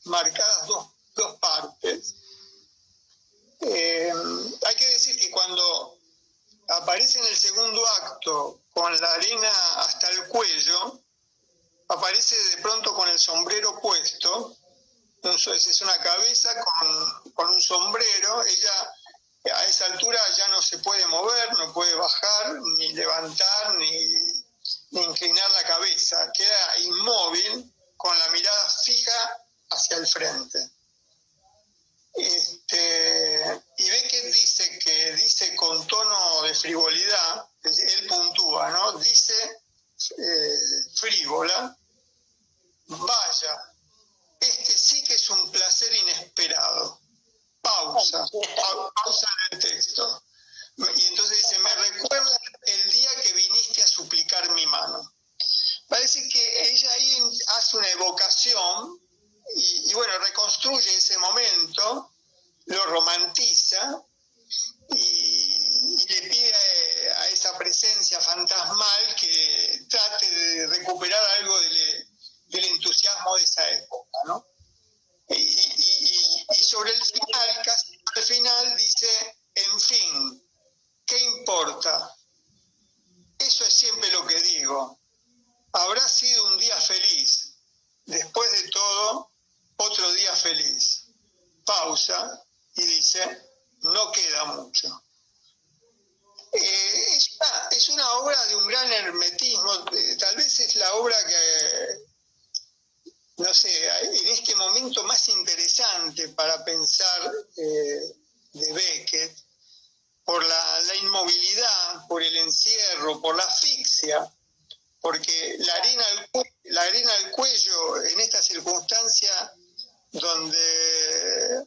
Speaker 1: marcadas dos partes. Hay que decir que cuando aparece en el segundo acto con la arena hasta el cuello, aparece de pronto con el sombrero puesto. Es una cabeza con un sombrero. Ella a esa altura ya no se puede mover, no puede bajar, ni levantar, ni inclinar la cabeza. Queda inmóvil, con la mirada fija hacia el frente. Y Beckett dice con tono de frivolidad, él puntúa, ¿no? Dice frívola: vaya, este sí que es un placer inesperado. Pausa en el texto. Y entonces dice: me recuerda el día que viniste a suplicar mi mano. Parece que ella ahí hace una evocación y bueno, reconstruye ese momento, lo romantiza y le pide a esa presencia fantasmal que trate de recuperar algo del entusiasmo de esa época, ¿no? Y sobre el final, casi al final, dice: en fin, ¿qué importa? Eso es siempre lo que digo. Habrá sido un día feliz. Después de todo, otro día feliz. Pausa y dice: no queda mucho. Es una obra de un gran hermetismo. Tal vez es la obra que, no sé, en este momento más interesante para pensar de Beckett, por la inmovilidad, por el encierro, por la asfixia, porque la arena al cuello en esta circunstancia donde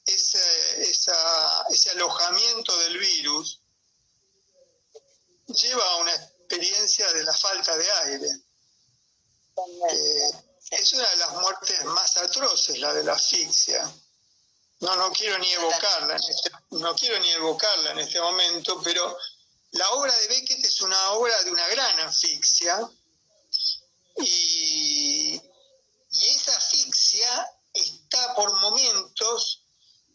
Speaker 1: ese alojamiento del virus lleva a una experiencia de la falta de aire. Es una de las muertes más atroces, la de la asfixia. No quiero ni evocarla en este momento, pero la obra de Beckett es una obra de una gran asfixia, y esa asfixia está por momentos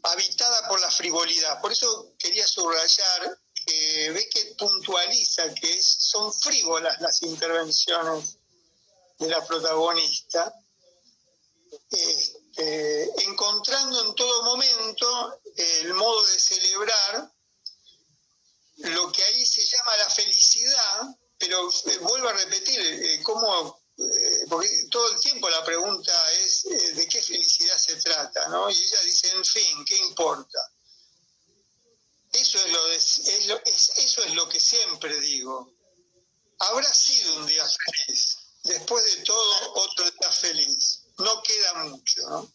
Speaker 1: habitada por la frivolidad. Por eso quería subrayar que Beckett puntualiza que son frívolas las intervenciones de la protagonista, encontrando en todo momento el modo de celebrar lo que ahí se llama la felicidad, pero vuelvo a repetir, porque todo el tiempo la pregunta es de qué felicidad se trata, ¿no? Y ella dice, en fin, ¿qué importa? Eso es lo que siempre digo. Habrá sido un día feliz. Después de todo, otro día feliz. No queda mucho, ¿no?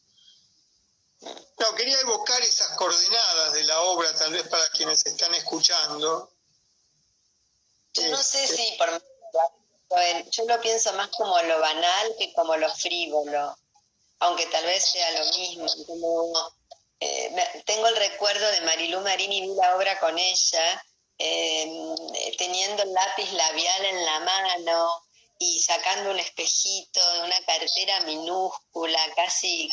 Speaker 1: No, quería evocar esas coordenadas de la obra, tal vez para quienes están escuchando.
Speaker 2: Yo no sé si yo lo pienso más como lo banal que como lo frívolo, aunque tal vez sea lo mismo. Tengo el recuerdo de Marilú Marini, vi la obra con ella, teniendo el lápiz labial en la mano y sacando un espejito de una cartera minúscula, casi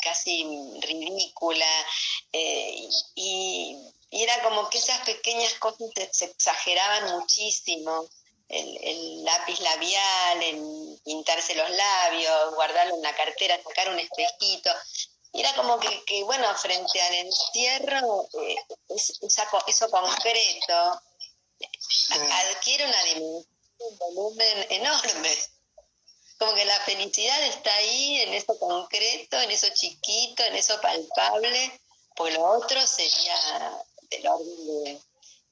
Speaker 2: ridícula, y era como que esas pequeñas cosas se exageraban muchísimo. El lápiz labial, el pintarse los labios, guardarlo en la cartera, sacar un espejito. Y era como que bueno, frente al encierro, eso concreto adquiere una dimensión, un volumen enorme. Como que la felicidad está ahí, en eso concreto, en eso chiquito, en eso palpable, pues lo otro sería del orden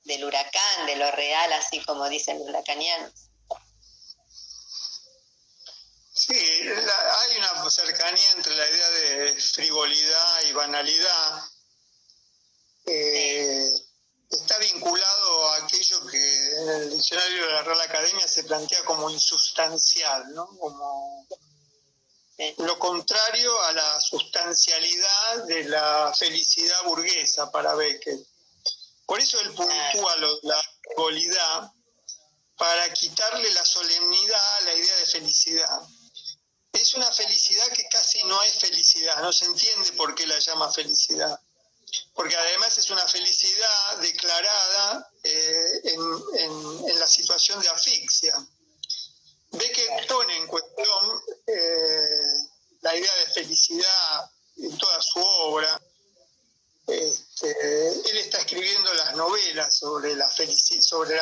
Speaker 2: del huracán, de lo real, así como dicen los lacanianos.
Speaker 1: Sí, hay una cercanía entre la idea de frivolidad y banalidad. Está vinculado a aquello que en el diccionario de la Real Academia se plantea como insustancial, ¿no? Como lo contrario a la sustancialidad de la felicidad burguesa para Beckett. Por eso él puntúa la frivolidad para quitarle la solemnidad a la idea de felicidad. Es una felicidad que casi no es felicidad, no se entiende por qué la llama felicidad. Porque además es una felicidad declarada en la situación de asfixia. Beckett pone en cuestión la idea de felicidad en toda su obra. Él está escribiendo las novelas sobre la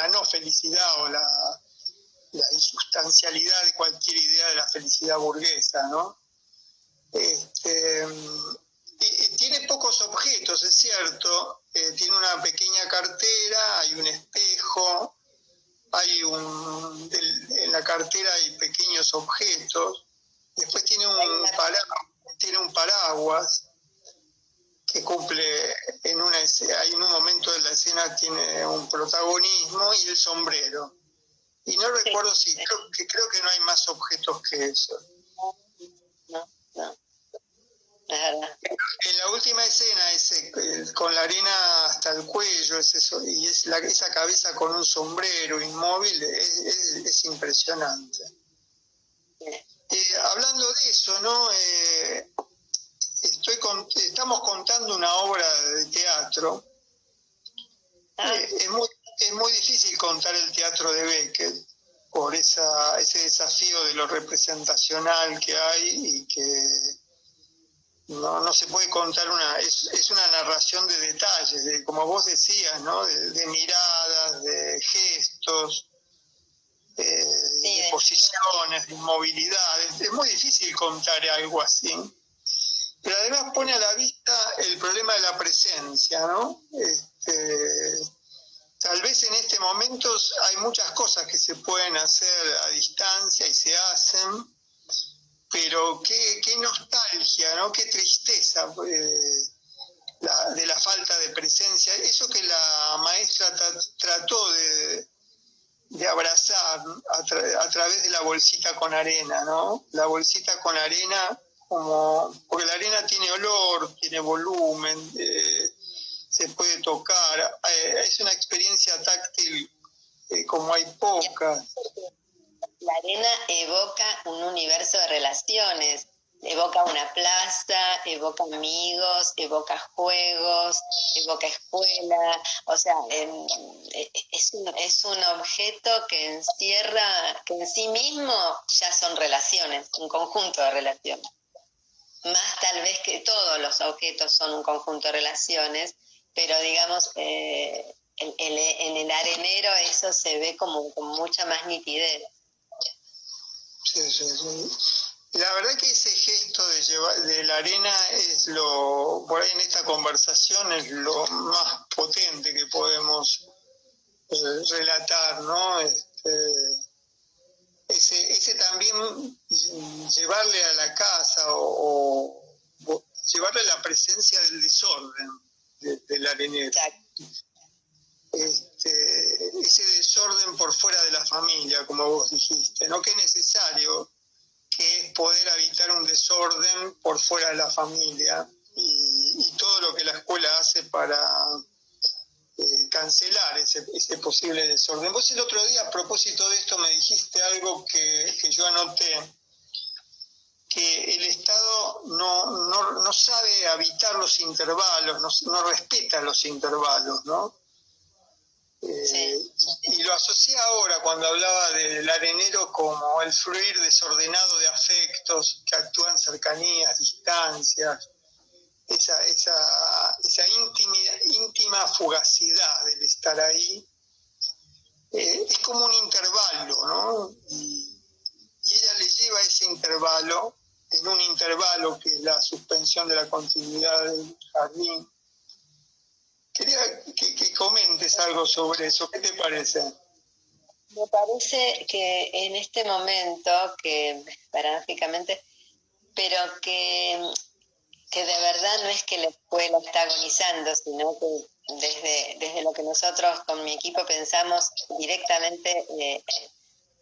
Speaker 1: no felicidad o la insustancialidad de cualquier idea de la felicidad burguesa, ¿no? Tiene pocos objetos, es cierto, tiene una pequeña cartera, hay un espejo, en la cartera hay pequeños objetos, después tiene un paraguas que cumple en un momento de la escena tiene un protagonismo, y el sombrero. Y no recuerdo creo que no hay más objetos que eso.
Speaker 2: No.
Speaker 1: En la última escena, con la arena hasta el cuello, y esa cabeza con un sombrero inmóvil, es impresionante. Hablando de eso, ¿no? Estamos contando una obra de teatro. Es muy difícil contar el teatro de Beckett por ese desafío de lo representacional que hay, y que no se puede contar es una narración de detalles, como vos decías, ¿no? De miradas, de gestos, de posiciones, de inmovilidades. Es muy difícil contar algo así. Pero además pone a la vista el problema de la presencia, ¿no? Tal vez en este momento hay muchas cosas que se pueden hacer a distancia y se hacen, pero qué nostalgia, ¿no? Qué tristeza de la falta de presencia. Eso que la maestra trató de abrazar a través de la bolsita con arena, ¿no? La bolsita con arena, porque la arena tiene olor, tiene volumen, se puede tocar, es una experiencia táctil como hay pocas.
Speaker 2: La arena evoca un universo de relaciones, evoca una plaza, evoca amigos, evoca juegos, evoca escuela, o sea, es un objeto que encierra, que en sí mismo ya son relaciones, un conjunto de relaciones. Más tal vez que todos los objetos son un conjunto de relaciones, pero digamos, en el arenero eso se ve como con mucha más nitidez.
Speaker 1: Sí, sí, sí. La verdad que ese gesto de la arena es por ahí en esta conversación es lo más potente que podemos relatar, ¿no? Ese también llevarle a la casa o llevarle la presencia del desorden del arenero.
Speaker 2: Exacto.
Speaker 1: Ese desorden por fuera de la familia, como vos dijiste, ¿no? Que es necesario, que es poder habitar un desorden por fuera de la familia y todo lo que la escuela hace para cancelar ese posible desorden. Vos el otro día, a propósito de esto, me dijiste algo que yo anoté, que el Estado no sabe habitar los intervalos, no respeta los intervalos, ¿no?
Speaker 2: Sí.
Speaker 1: Y lo asocié ahora cuando hablaba del arenero como el fluir desordenado de afectos que actúan cercanías, distancias, esa íntima fugacidad del estar ahí. Es como un intervalo, ¿no? Y ella le lleva ese intervalo, en un intervalo que es la suspensión de la continuidad del jardín. Quería que comentes algo sobre eso. ¿Qué te parece?
Speaker 2: Me parece que en este momento, que paradójicamente, pero que de verdad no es que la escuela está agonizando, sino que desde lo que nosotros con mi equipo pensamos directamente,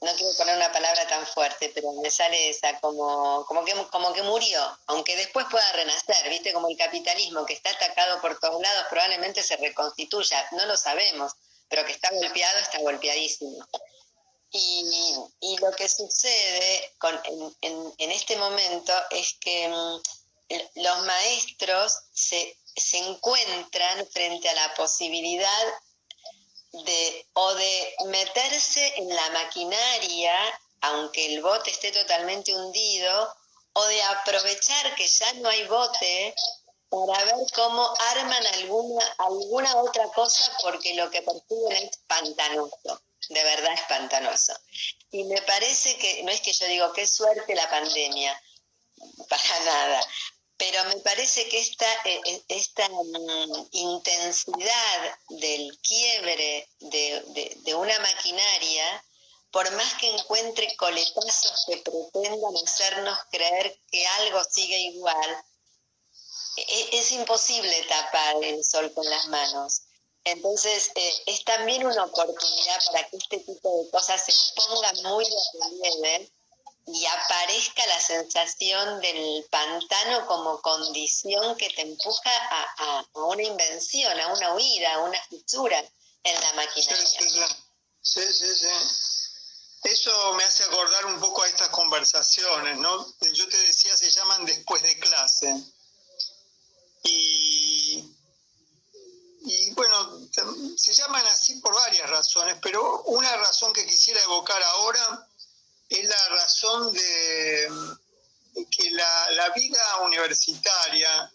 Speaker 2: no quiero poner una palabra tan fuerte, pero me sale esa, como que murió, aunque después pueda renacer, ¿viste? Como el capitalismo que está atacado por todos lados, probablemente se reconstituya, no lo sabemos, pero que está golpeadísimo. Y lo que sucede en este momento es que los maestros se encuentran frente a la posibilidad de meterse en la maquinaria, aunque el bote esté totalmente hundido, o de aprovechar que ya no hay bote para ver cómo arman alguna otra cosa, porque lo que perciben es pantanoso, de verdad es pantanoso. Y me parece que, no es que yo digo qué suerte la pandemia, para nada, pero me parece que esta intensidad del quiebre de una maquinaria, por más que encuentre coletazos que pretendan hacernos creer que algo sigue igual, es imposible tapar el sol con las manos. Entonces, es también una oportunidad para que este tipo de cosas se pongan muy de relieve y aparezca la sensación del pantano como condición que te empuja a una invención, a una huida, a una fisura en la maquinaria.
Speaker 1: Sí. Eso me hace acordar un poco a estas conversaciones, ¿no? Yo te decía, se llaman después de clase. Y bueno, se llaman así por varias razones, pero una razón que quisiera evocar ahora es la razón de que la vida universitaria,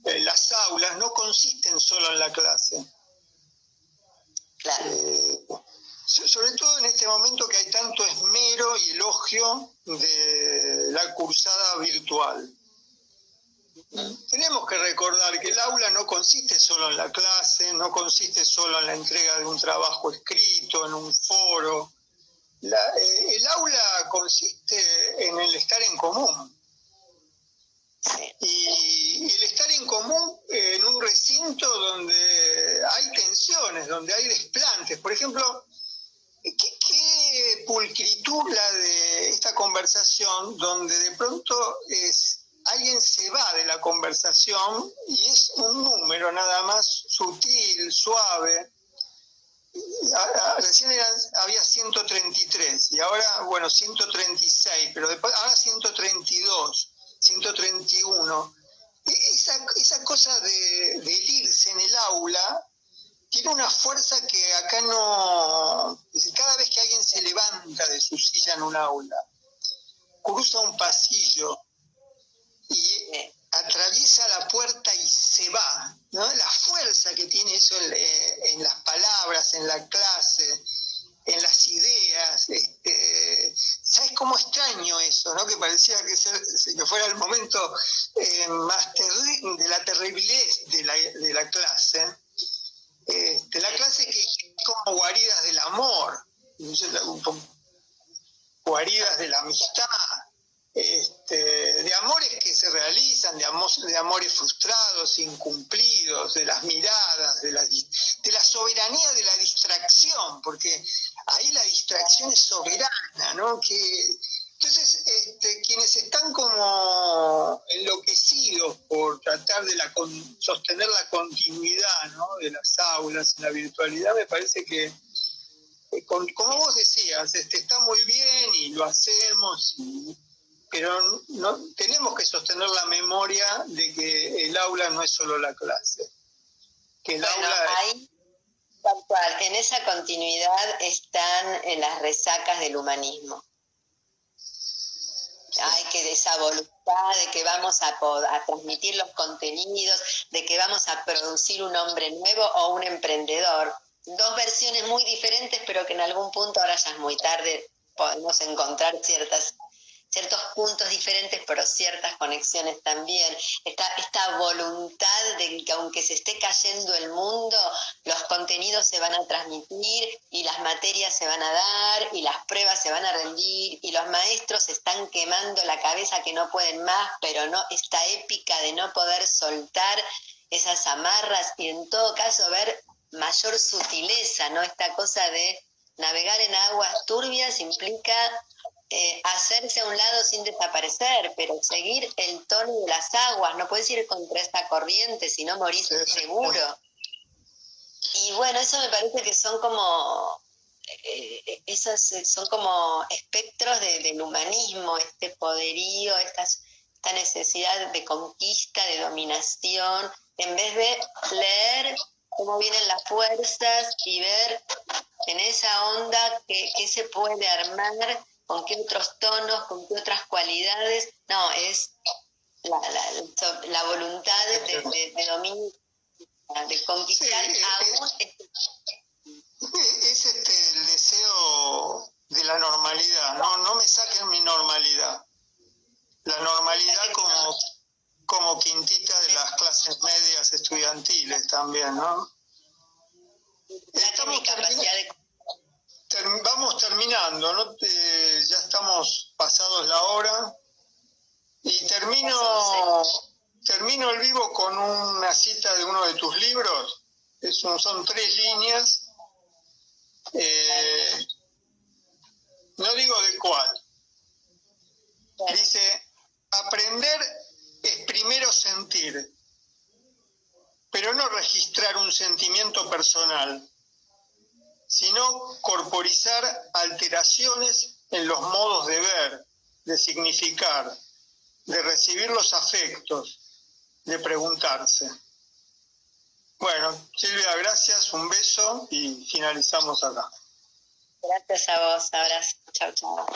Speaker 1: las aulas, no consisten solo en la clase.
Speaker 2: Claro.
Speaker 1: Sobre todo en este momento que hay tanto esmero y elogio de la cursada virtual. Tenemos que recordar que el aula no consiste solo en la clase, no consiste solo en la entrega de un trabajo escrito, en un foro. El aula consiste en el estar en común. Y el estar en común en un recinto donde hay tensiones, donde hay desplantes. Por ejemplo, ¿qué pulcritud la de esta conversación donde de pronto alguien se va de la conversación y es un número nada más sutil, suave, recién había 133 y ahora, bueno, 136, pero después, ahora 132, 131. Esa cosa de irse en el aula tiene una fuerza que acá no... Cada vez que alguien se levanta de su silla en un aula, cruza un pasillo y atraviesa la puerta y se va, ¿no? La fuerza que tiene eso en las palabras, en la clase, en las ideas. ¿Sabes cómo extraño eso, no? Que parecía que fuera el momento más de la terriblez de la clase. La clase que es como guaridas del amor, guaridas de la amistad, de amores que se realizan, de amores frustrados, incumplidos, de las miradas, de la soberanía de la distracción, porque ahí la distracción es soberana, ¿no? Entonces, quienes están como enloquecidos por tratar de sostener la continuidad, ¿no?, de las aulas en la virtualidad, me parece que, como vos decías, está muy bien y lo hacemos, pero no, tenemos que sostener la memoria de que el aula no es solo la clase. Que el aula
Speaker 2: ahí, tal cual, en esa continuidad están las resacas del humanismo. Hay que esa voluntad de que vamos a transmitir los contenidos, de que vamos a producir un hombre nuevo o un emprendedor. Dos versiones muy diferentes, pero que en algún punto, ahora ya es muy tarde, podemos encontrar ciertos puntos diferentes, pero ciertas conexiones también. Esta voluntad de que aunque se esté cayendo el mundo, los contenidos se van a transmitir y las materias se van a dar y las pruebas se van a rendir y los maestros están quemando la cabeza que no pueden más, pero no esta épica de no poder soltar esas amarras y en todo caso ver mayor sutileza, ¿no? Esta cosa de navegar en aguas turbias implica hacerse a un lado sin desaparecer, pero seguir el tono de las aguas, no puedes ir contra esta corriente, si no morís seguro. Y bueno, eso me parece que son como esos son como espectros del humanismo, este poderío, esta necesidad de conquista, de dominación, en vez de leer cómo vienen las fuerzas y ver en esa onda qué se puede armar, con qué otros tonos, con qué otras cualidades. No, es la voluntad de dominio, de conquistar aún.
Speaker 1: Es el deseo de la normalidad, no me saquen mi normalidad. La normalidad como quintita de las clases medias estudiantiles también, ¿no? Vamos terminando, ¿no? Ya estamos pasados la hora y termino el vivo con una cita de uno de tus libros. Son 3 líneas. No digo de cuál. Dice: aprender es primero sentir, pero no registrar un sentimiento personal, sino corporizar alteraciones en los modos de ver, de significar, de recibir los afectos, de preguntarse. Bueno, Silvia, gracias, un beso y finalizamos acá.
Speaker 2: Gracias a vos, abrazo, chau, chau.